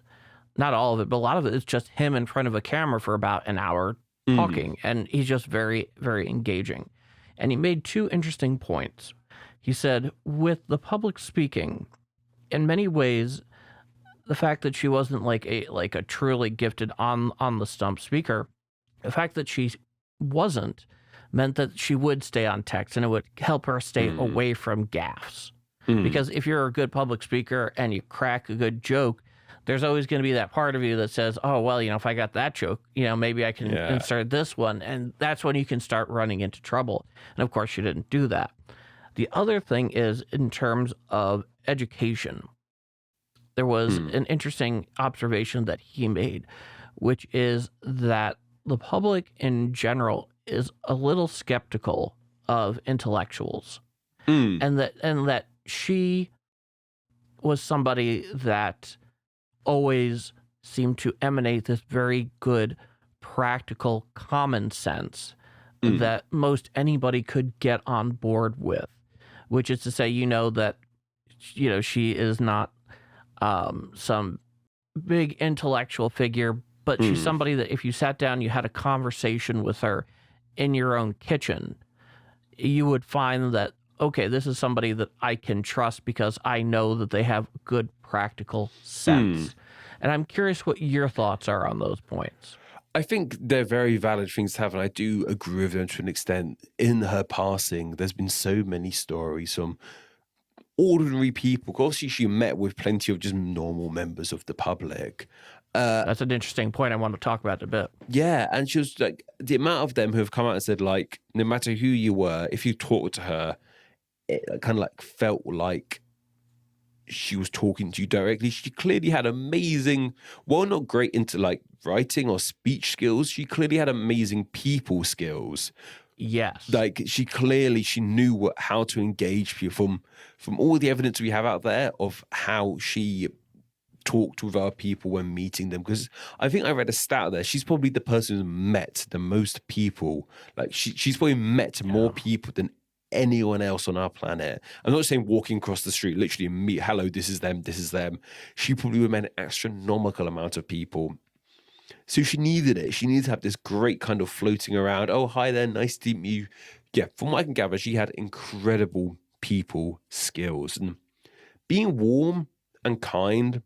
not all of it, but a lot of it is just him in front of a camera for about an hour talking, and he's just very, very engaging. And he made two interesting points. He said, with the public speaking, in many ways, the fact that she wasn't like a truly gifted on the stump speaker, the fact that she wasn't meant that she would stay on text, and it would help her stay away from gaffes. Because if you're a good public speaker and you crack a good joke, there's always going to be that part of you that says, oh, well, if I got that joke, maybe I can insert this one. And that's when you can start running into trouble. And of course, she didn't do that. The other thing is in terms of education, there was an interesting observation that he made, which is that the public in general is a little skeptical of intellectuals, and that she was somebody that always seemed to emanate this very good, practical common sense that most anybody could get on board with, which is to say, that, she is not some big intellectual figure, but she's somebody that if you sat down, you had a conversation with her in your own kitchen, you would find that, okay, this is somebody that I can trust because I know that they have good practical sense. And I'm curious what your thoughts are on those points. I think they're very valid things to have, and I do agree with them to an extent. In her passing, there's been so many stories from ordinary people. Obviously, she met with plenty of just normal members of the public. That's an interesting point I want to talk about in a bit. Yeah, and she was like, the amount of them who have come out and said, like, no matter who you were, if you talked to her, it kind of like felt like she was talking to you directly. She clearly had amazing, well, not great into like writing or speech skills. She clearly had amazing people skills. Yes. Like she knew how to engage people from all the evidence we have out there of how she talked with other people when meeting them. Because I think I read a stat there. She's probably the person who's met the most people. Like she's probably met more people than anyone else on our planet. I'm not saying walking across the street, literally meet, hello, this is them, this is them. She probably would have met an astronomical amount of people. So she needed it. She needed to have this great kind of floating around. Oh, hi there, nice to meet you. Yeah, from what I can gather, she had incredible people skills. And being warm and kind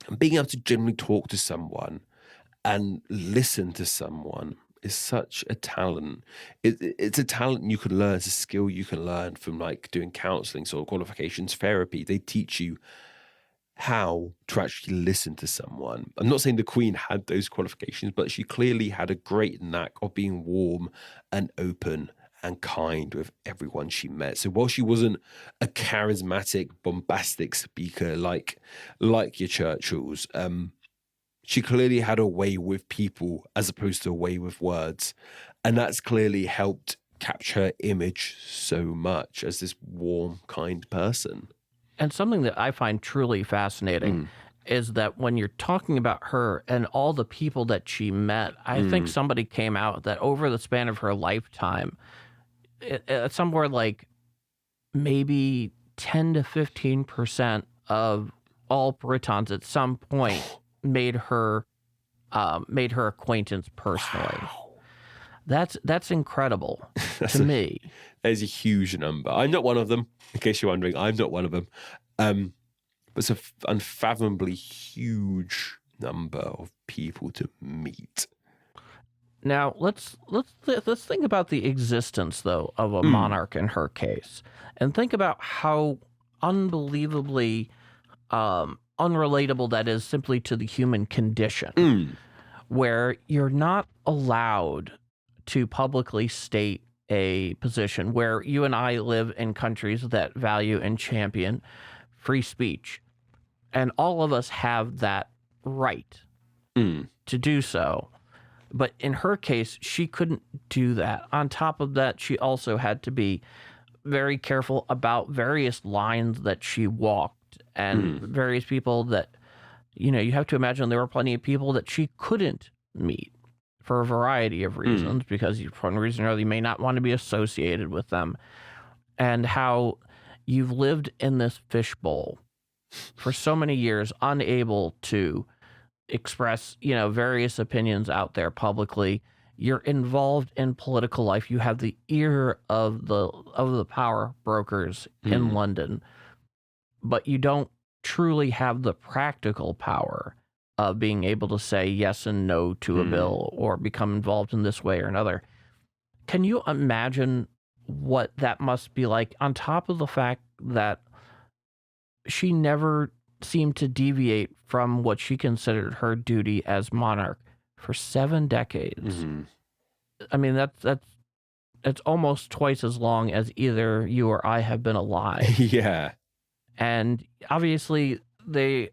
and being able to generally talk to someone and listen to someone is such a talent. It's a talent you can learn. It's a skill you can learn from like doing counseling, sort of qualifications, therapy. They teach you how to actually listen to someone. I'm not saying the Queen had those qualifications, but she clearly had a great knack of being warm and open and kind with everyone she met. So while she wasn't a charismatic, bombastic speaker like your Churchills, she clearly had a way with people as opposed to a way with words. And that's clearly helped capture her image so much as this warm, kind person. And something that I find truly fascinating is that when you're talking about her and all the people that she met, I think somebody came out that over the span of her lifetime, somewhere like maybe 10 to 15% of all Britons at some point made her acquaintance personally. Wow. That's incredible to me. That is a huge number. I'm not one of them, in case you're wondering. I'm not one of them. But it's an unfathomably huge number of people to meet. Now let's think about the existence though of a monarch in her case, and think about how unbelievably unrelatable that is simply to the human condition, where you're not allowed to publicly state a position, where you and I live in countries that value and champion free speech, and all of us have that right to do so. But in her case, she couldn't do that. On top of that, she also had to be very careful about various lines that she walked and various people that you have to imagine there were plenty of people that she couldn't meet for a variety of reasons, because for one reason or another, you may not want to be associated with them, and how you've lived in this fishbowl for so many years, unable to express, various opinions out there publicly. You're involved in political life. You have the ear of the power brokers in London, but you don't truly have the practical power of being able to say yes and no to a bill or become involved in this way or another. Can you imagine what that must be like, on top of the fact that she never seemed to deviate from what she considered her duty as monarch for 7 decades? I mean, that's almost twice as long as either you or I have been alive. Yeah. And obviously, they're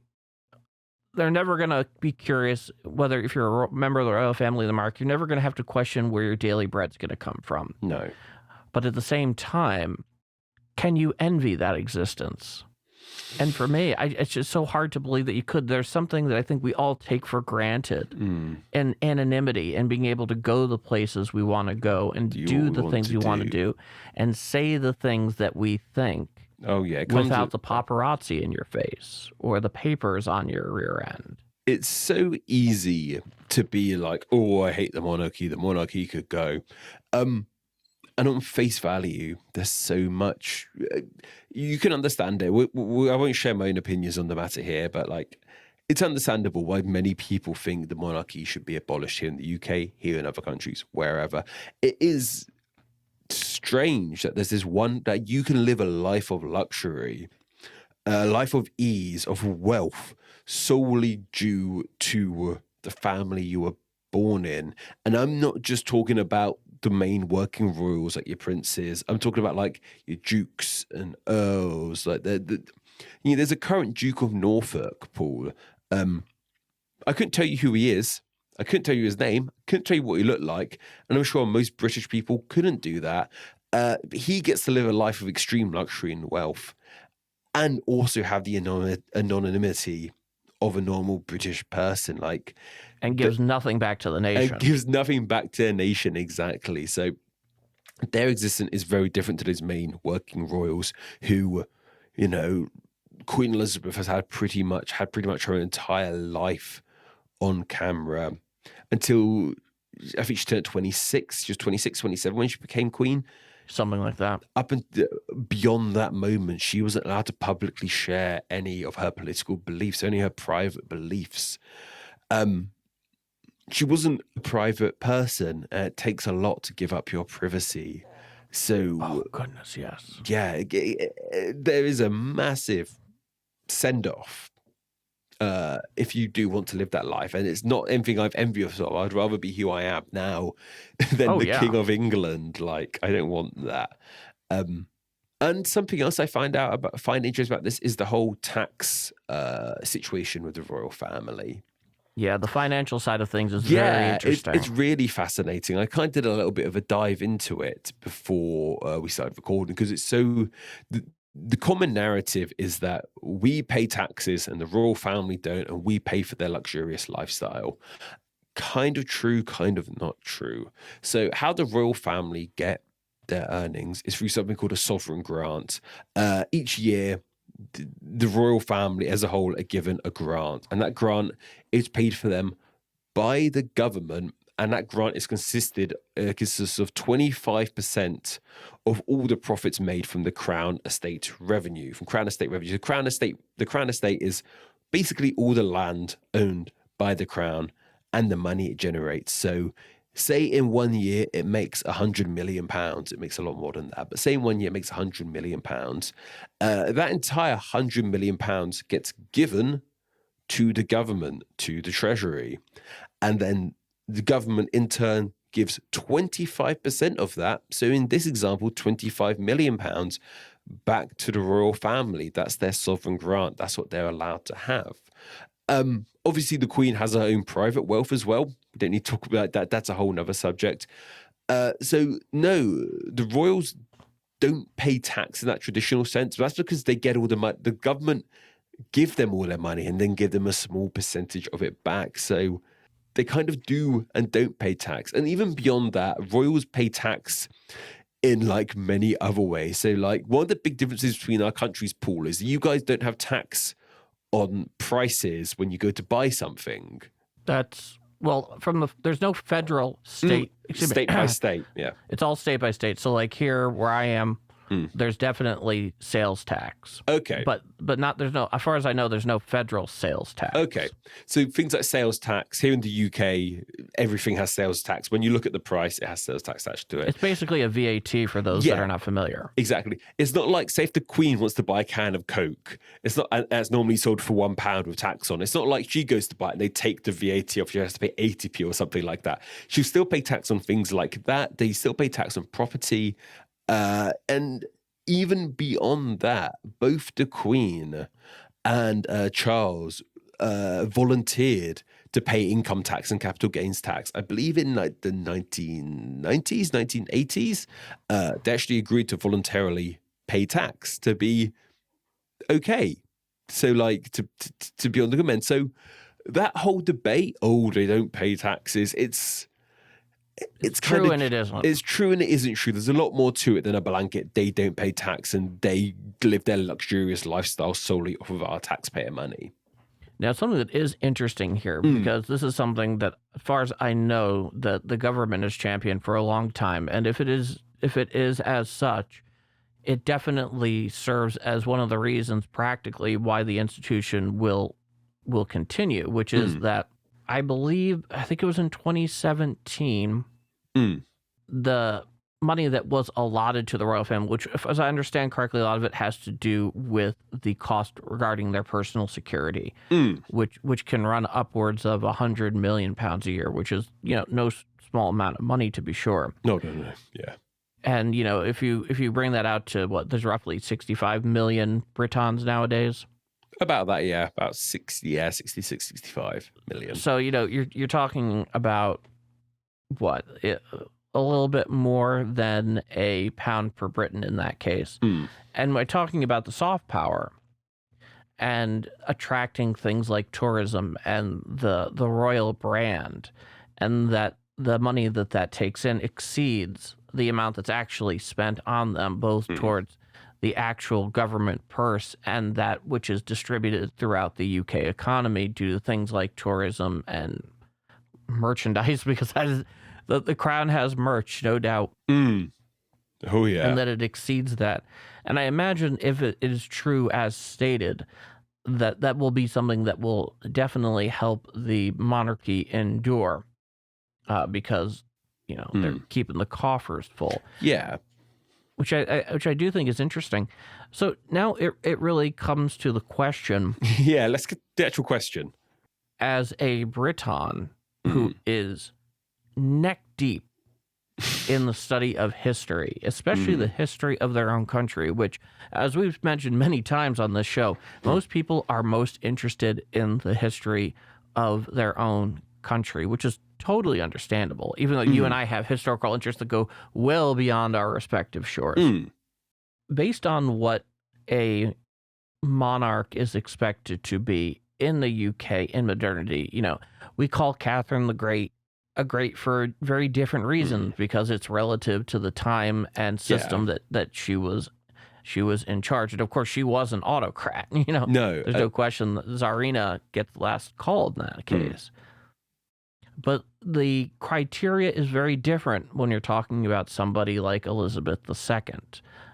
never going to be curious whether, if you're a member of the royal family of the monarch, you're never going to have to question where your daily bread's going to come from. No. But at the same time, can you envy that existence? And for me, it's just so hard to believe that you could. There's something that I think we all take for granted, and anonymity, and being able to go the places we want to go and do the things we want to do, and say the things that we think. Oh, yeah. Without the paparazzi in your face or the papers on your rear end. It's so easy to be like, oh, I hate the monarchy. The monarchy could go. And on face value, there's so much. You can understand it. I won't share my own opinions on the matter here, but it's understandable why many people think the monarchy should be abolished here in the UK, here in other countries, wherever. It is strange that there's this one that you can live a life of luxury, a life of ease, of wealth, solely due to the family you were born in. And I'm not just talking about the main working royals like your princes. I'm talking about your dukes and earls. There's a current Duke of Norfolk, Paul. I couldn't tell you who he is. I couldn't tell you his name. I couldn't tell you what he looked like. And I'm sure most British people couldn't do that. He gets to live a life of extreme luxury and wealth, and also have the anonymity of a normal British person. And gives nothing back to the nation. And gives nothing back to the nation, exactly. So their existence is very different to those main working royals who, Queen Elizabeth has had pretty much her entire life on camera until I think she turned 26. She was 26, 27 when she became queen. Something like that. Up and beyond that moment, she wasn't allowed to publicly share any of her political beliefs, only her private beliefs. She wasn't a private person. It takes a lot to give up your privacy. So, oh goodness, yes. Yeah, there is a massive send-off if you do want to live that life. And it's not anything I've envious of. I'd rather be who I am now than King of England. I don't want that. And something else I find interesting about this is the whole tax situation with the royal family. Yeah, the financial side of things is very interesting. It's really fascinating. I kind of did a little bit of a dive into it before we started recording, because it's so... The common narrative is that we pay taxes and the royal family don't, and we pay for their luxurious lifestyle. Kind of true, kind of not true. So how the royal family get their earnings is through something called a sovereign grant. Each year, the royal family as a whole are given a grant, and that grant is paid for them by the government. And that grant is consists of 25% of all the profits made from the Crown Estate revenue. The Crown Estate is basically all the land owned by the Crown and the money it generates. So say in 1 year it makes £100 million. It makes a lot more than that. But say in 1 year it makes £100 million. That entire £100 million gets given to the government, to the Treasury. And then the government in turn gives 25% of that. So in this example, £25 million back to the royal family. That's their sovereign grant. That's what they're allowed to have. Obviously, the Queen has her own private wealth as well. We don't need to talk about that. That's a whole nother subject. So no, the royals don't pay tax in that traditional sense. But that's because they get all the money. The government give them all their money and then give them a small percentage of it back. So they kind of do and don't pay tax. And even beyond that, royals pay tax in like many other ways. So like one of the big differences between our countries, Paul, is you guys don't have tax on prices when you go to buy something. That's there's no federal state state by state. Yeah, it's all state by state. So like here where I am, there's definitely sales tax. Okay. But there's no, as far as I know, there's no federal sales tax. Okay. So things like sales tax, here in the UK, everything has sales tax. When you look at the price, it has sales tax attached to it. It's basically a VAT for those that are not familiar. Exactly. It's not like, say, if the Queen wants to buy a can of Coke, it's not, and it's normally sold for £1 with tax on. It's not like she goes to buy it and they take the VAT off. She has to pay 80p or something like that. She'll still pay tax on things like that. They still pay tax on property. And even beyond that, both the Queen and Charles volunteered to pay income tax and capital gains tax. I believe in like the 1990s, 1980s, they actually agreed to voluntarily pay tax to be okay. So like to be on the good men. So that whole debate, they don't pay taxes, it's true and it isn't. It's true and it isn't true. There's a lot more to it than a blanket. They don't pay tax and they live their luxurious lifestyle solely off of our taxpayer money. Now, something that is interesting here, because this is something that, as far as I know, that the government has championed for a long time, and if it is as such, it definitely serves as one of the reasons, practically, why the institution will continue, which is that I think it was in 2017, the money that was allotted to the royal family, which, as I understand correctly, a lot of it has to do with the cost regarding their personal security, which can run upwards of £100 million a year, which is, no small amount of money, to be sure. No, yeah. And, if you bring that out to there's roughly 65 million Britons nowadays. About that, yeah. About 66, 65 million. So, you're talking about a little bit more than a pound per Briton in that case. And we're talking about the soft power and attracting things like tourism and the royal brand, and that the money that takes in exceeds the amount that's actually spent on them, both towards the actual government purse and that which is distributed throughout the UK economy due to things like tourism and merchandise, because that is, the crown has merch, no doubt. Oh, yeah. And that it exceeds that. And I imagine if it is true as stated, that will be something that will definitely help the monarchy endure, because, they're keeping the coffers full. Yeah. Which I do think is interesting. So now it really comes to the question. Yeah, let's get the actual question. As a Briton who is neck deep in the study of history, especially the history of their own country, which, as we've mentioned many times on this show, most people are most interested in the history of their own country, which is totally understandable, even though you and I have historical interests that go well beyond our respective shores. Based on what a monarch is expected to be in the UK in modernity, we call Catherine the Great a great for very different reasons, because it's relative to the time and system that she was in charge. And of course, she was an autocrat. No, there's no question that Tsarina gets last called in that case. But the criteria is very different when you're talking about somebody like Elizabeth II,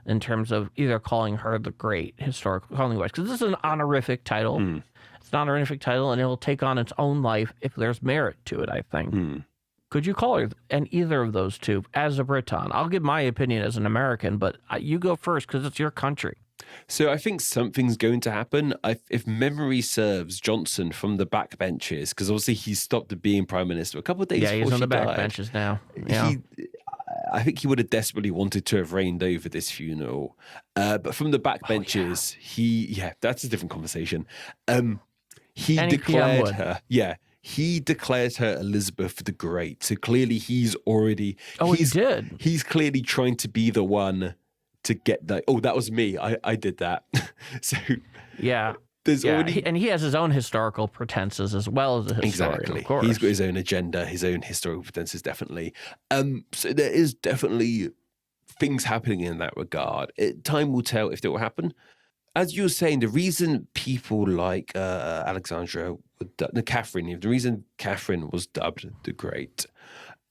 in terms of either calling her the Great, historical, calling because this is an honorific title. It's an honorific title, and it will take on its own life if there's merit to it, I think. Could you call her either of those two as a Briton? I'll give my opinion as an American, but you go first because it's your country. So I think something's going to happen. If memory serves, Johnson from the backbenches, because obviously he stopped being prime minister a couple of days before she died. Yeah, he's on the backbenches now. Yeah. I think he would have desperately wanted to have reigned over this funeral. But from the backbenches, that's a different conversation. He declared her. Yeah. He declared her Elizabeth the Great. So clearly he's already... he did? He's clearly trying to be the one to get that. Oh, that was me. I did that. So... Yeah. there's already... and he has his own historical pretenses as well as a historian, Exactly. of course. He's got his own agenda, his own historical pretenses, definitely. So there is definitely things happening in that regard. Time will tell if it will happen. As you were saying, the reason people like Alexandra, Catherine, the reason Catherine was dubbed the Great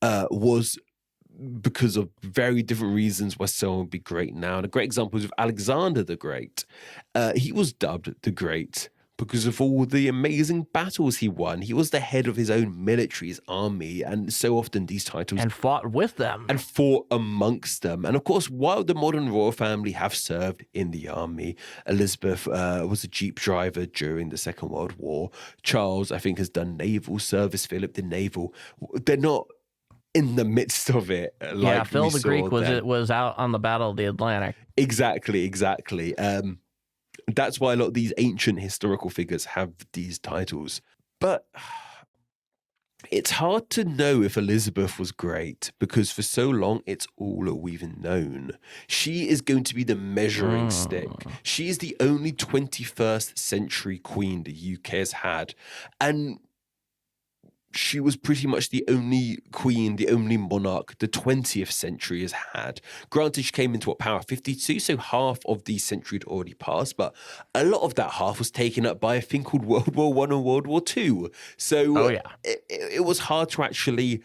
was because of very different reasons why someone would be great now. And a great example is with Alexander the Great. He was dubbed the Great because of all the amazing battles he won. He was the head of his own military, his army, and so often these titles... And fought with them. And fought amongst them. And of course, while the modern royal family have served in the army, Elizabeth was a jeep driver during the Second World War. Charles, I think, has done naval service. Philip did naval. They're not in the midst of it. Like Phil the Greek was out on the Battle of the Atlantic. Exactly. That's why a lot of these ancient historical figures have these titles. But it's hard to know if Elizabeth was great because for so long it's all that we've known. She is going to be the measuring stick. She is the only 21st century queen the UK has had. And she was pretty much the only queen, the only monarch the 20th century has had. Granted, she came into power 52, so half of the century had already passed, but a lot of that half was taken up by a thing called World War I and World War II. So it was hard to actually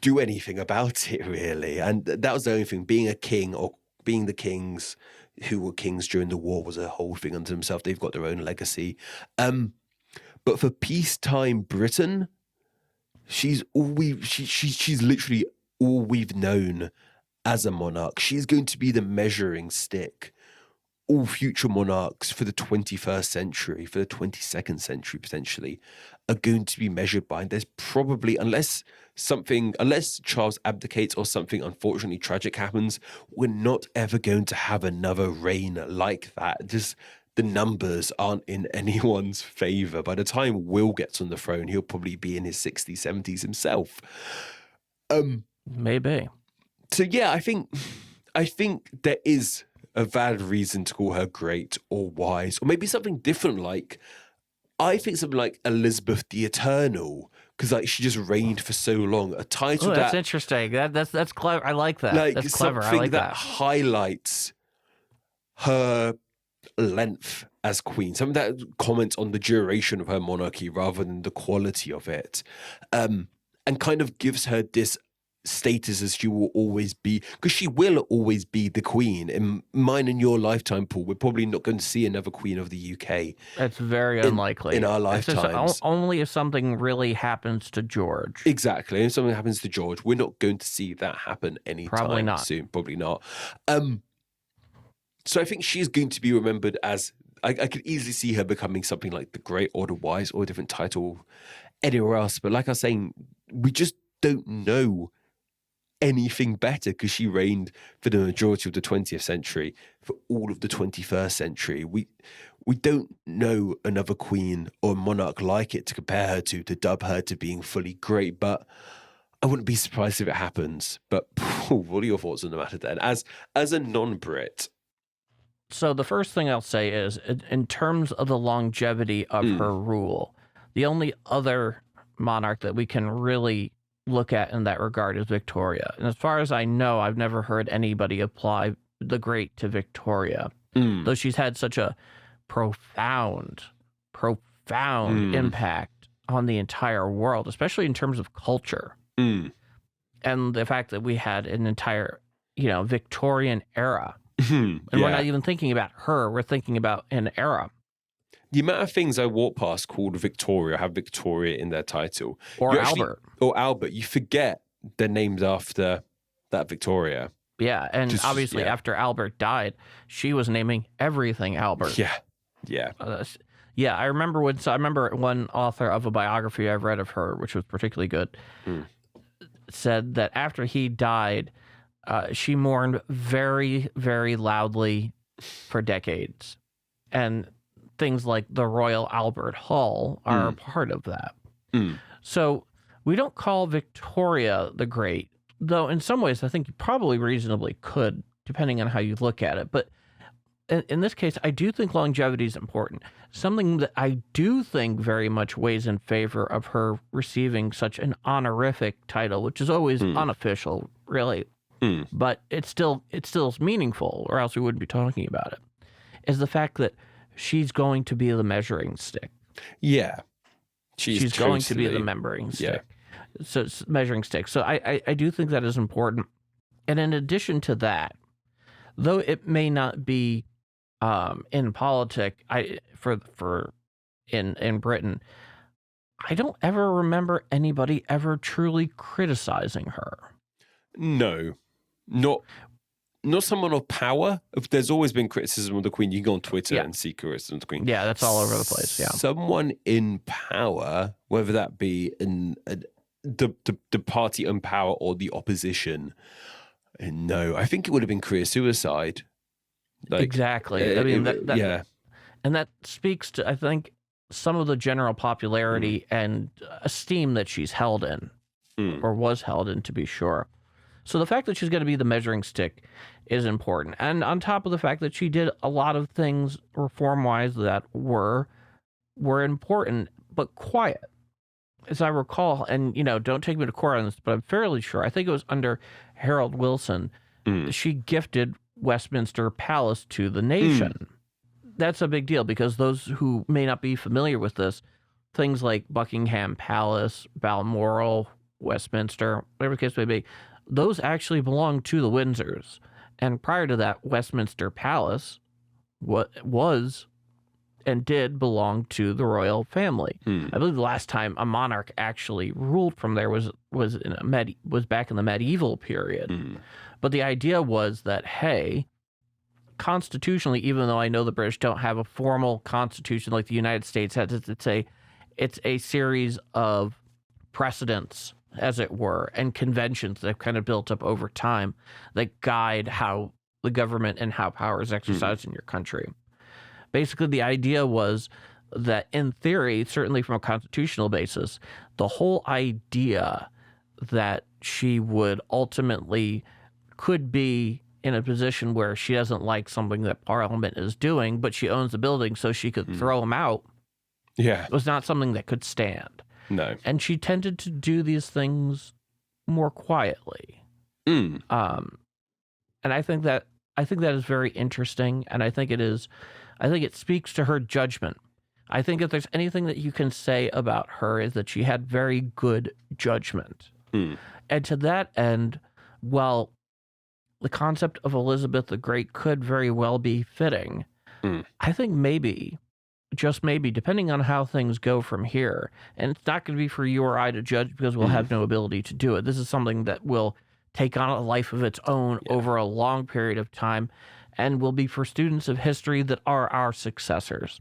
do anything about it, really. And that was the only thing. Being a king or being the kings who were kings during the war was a whole thing unto themselves. They've got their own legacy. But for peacetime Britain, she's literally all we've known as a monarch. She's going to be the measuring stick. All future monarchs for the 21st century, for the 22nd century potentially, are going to be measured by. And there's probably, unless Charles abdicates or something unfortunately tragic happens, we're not ever going to have another reign like that. Just the numbers aren't in anyone's favor. By the time Will gets on the throne, he'll probably be in his 60s, 70s himself. Maybe. So yeah, I think there is a valid reason to call her great or wise, or maybe something different. Like, I think something like Elizabeth the Eternal, because like she just reigned for so long. A title that's interesting. That's clever. I like that. Like that's clever. Something I like that. Highlights her length as queen, something that comments on the duration of her monarchy rather than the quality of it, and kind of gives her this status as she will always be, because she will always be the queen. In mine and your lifetime, Paul, we're probably not going to see another queen of the UK. It's very unlikely in our lifetimes. Only if something really happens to George. Exactly. If something happens to George, we're not going to see that happen anytime soon. Probably not. So I think she's going to be remembered as, I could easily see her becoming something like the Great or the Wise or a different title anywhere else. But like I was saying, we just don't know anything better because she reigned for the majority of the 20th century, for all of the 21st century. We don't know another queen or monarch like it to compare her to dub her to being fully great. But I wouldn't be surprised if it happens. But Paul, what are your thoughts on the matter then? As a non-Brit. So the first thing I'll say is, in terms of the longevity of her rule, the only other monarch that we can really look at in that regard is Victoria. And as far as I know, I've never heard anybody apply the Great to Victoria, though she's had such a profound impact on the entire world, especially in terms of culture. And the fact that we had an entire, Victorian era. And we're not even thinking about her, we're thinking about an era. The amount of things I walk past called Victoria have Victoria in their title. Or Albert. Or Albert. You forget they're named after that Victoria. Yeah, and obviously after Albert died, she was naming everything Albert. Yeah. I remember one author of a biography I've read of her, which was particularly good, said that after he died, she mourned very, very loudly for decades. And things like the Royal Albert Hall are a part of that. So we don't call Victoria the Great, though in some ways I think you probably reasonably could, depending on how you look at it. But in this case, I do think longevity is important. Something that I do think very much weighs in favor of her receiving such an honorific title, which is always unofficial, really, but it's still meaningful, or else we wouldn't be talking about it, is the fact that she's going to be the measuring stick. Yeah. She's going to be the measuring stick. Yeah. So it's measuring stick. So I do think that is important. And in addition to that, though it may not be in politics, in Britain, I don't ever remember anybody ever truly criticizing her. No, not someone of power. There's always been criticism of the Queen. You can go on Twitter and see criticism of the Queen. Yeah, that's all over the place. Yeah, someone in power, whether that be the party in power or the opposition. No, I think it would have been career suicide. Exactly. I mean, yeah. And that speaks to, I think, some of the general popularity and esteem that she's held in, or was held in, to be sure. So the fact that she's going to be the measuring stick is important. And on top of the fact that she did a lot of things reform-wise that were important, but quiet. As I recall, and, don't take me to court on this, but I'm fairly sure, I think it was under Harold Wilson, she gifted Westminster Palace to the nation. That's a big deal, because those who may not be familiar with this, things like Buckingham Palace, Balmoral, Westminster, whatever the case may be, those actually belong to the Windsors. And prior to that, Westminster Palace was and did belong to the royal family. I believe the last time a monarch actually ruled from there was back in the medieval period. But the idea was that, hey, constitutionally, even though I know the British don't have a formal constitution like the United States has, it's a series of precedents, as it were, and conventions that have kind of built up over time that guide how the government and how power is exercised in your country. Basically, the idea was that, in theory, certainly from a constitutional basis, the whole idea that she would ultimately could be in a position where she doesn't like something that Parliament is doing, but she owns the building, so she could throw them out, was not something that could stand. No. And she tended to do these things more quietly. And I think that is very interesting, and I think it speaks to her judgment. I think if there's anything that you can say about her is that she had very good judgment. And to that end, while the concept of Elizabeth the Great could very well be fitting, I think maybe, just maybe, depending on how things go from here, and it's not going to be for you or I to judge because we'll have no ability to do it. This is something that will take on a life of its own over a long period of time, and will be for students of history that are our successors.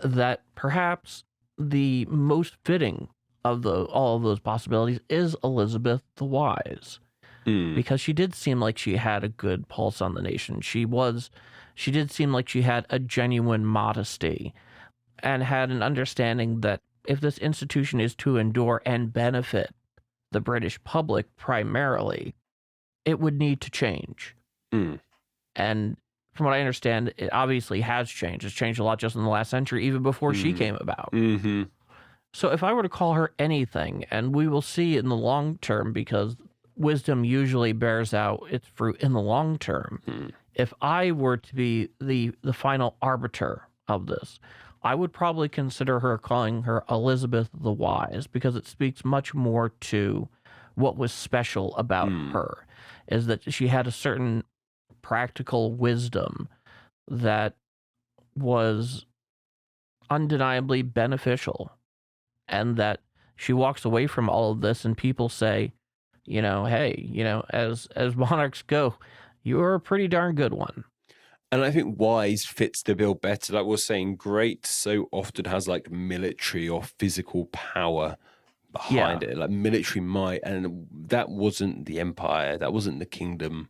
That perhaps the most fitting of all of those possibilities is Elizabeth the Wise, because she did seem like she had a good pulse on the nation. She did seem like she had a genuine modesty and had an understanding that if this institution is to endure and benefit the British public primarily, it would need to change. And from what I understand, it obviously has changed. It's changed a lot just in the last century, even before she came about. So if I were to call her anything, and we will see in the long term, because wisdom usually bears out its fruit in the long term, if I were to be the final arbiter of this, I would probably consider calling her Elizabeth the Wise, because it speaks much more to what was special about her, is that she had a certain practical wisdom that was undeniably beneficial, and that she walks away from all of this and people say, hey, as monarchs go, you're a pretty darn good one. And I think wise fits the bill better. Like we're saying, great so often has like military or physical power behind it, like military might, and that wasn't the empire, that wasn't the kingdom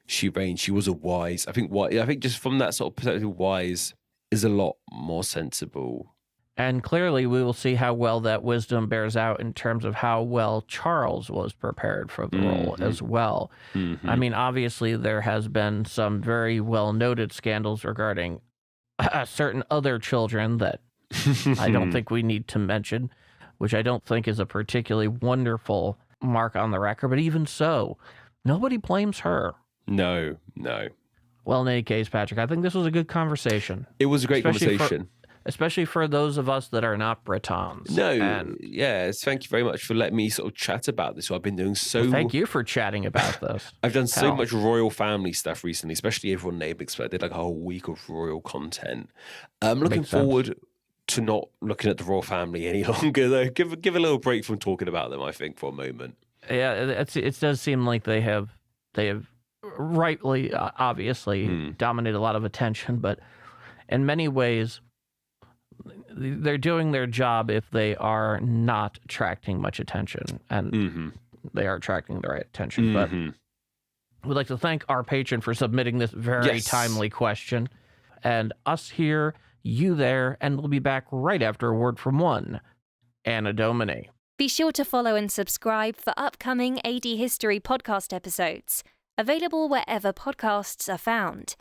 she reigned. She was a wise. I think just from that sort of perspective, wise is a lot more sensible. And clearly, we will see how well that wisdom bears out in terms of how well Charles was prepared for the role as well. I mean, obviously, there has been some very well-noted scandals regarding certain other children that I don't think we need to mention, which I don't think is a particularly wonderful mark on the record. But even so, nobody blames her. No. Well, in any case, Patrick, I think this was a good conversation. It was a great conversation. Especially for those of us that are not Bretons. Yes. Thank you very much for letting me sort of chat about this. I've been doing Well, thank you for chatting about this. I've done so much royal family stuff recently, especially everyone name expert. I did like a whole week of royal content. I'm looking forward to not looking at the royal family any longer, though. Give a little break from talking about them, I think, for a moment. Yeah, it does seem like they have rightly, obviously, dominated a lot of attention, but in many ways, they're doing their job if they are not attracting much attention, and they are attracting the right attention. But we'd like to thank our patron for submitting this very timely question, and us here, you there, and we'll be back right after a word from one, Anna Domini. Be sure to follow and subscribe for upcoming AD History podcast episodes, available wherever podcasts are found.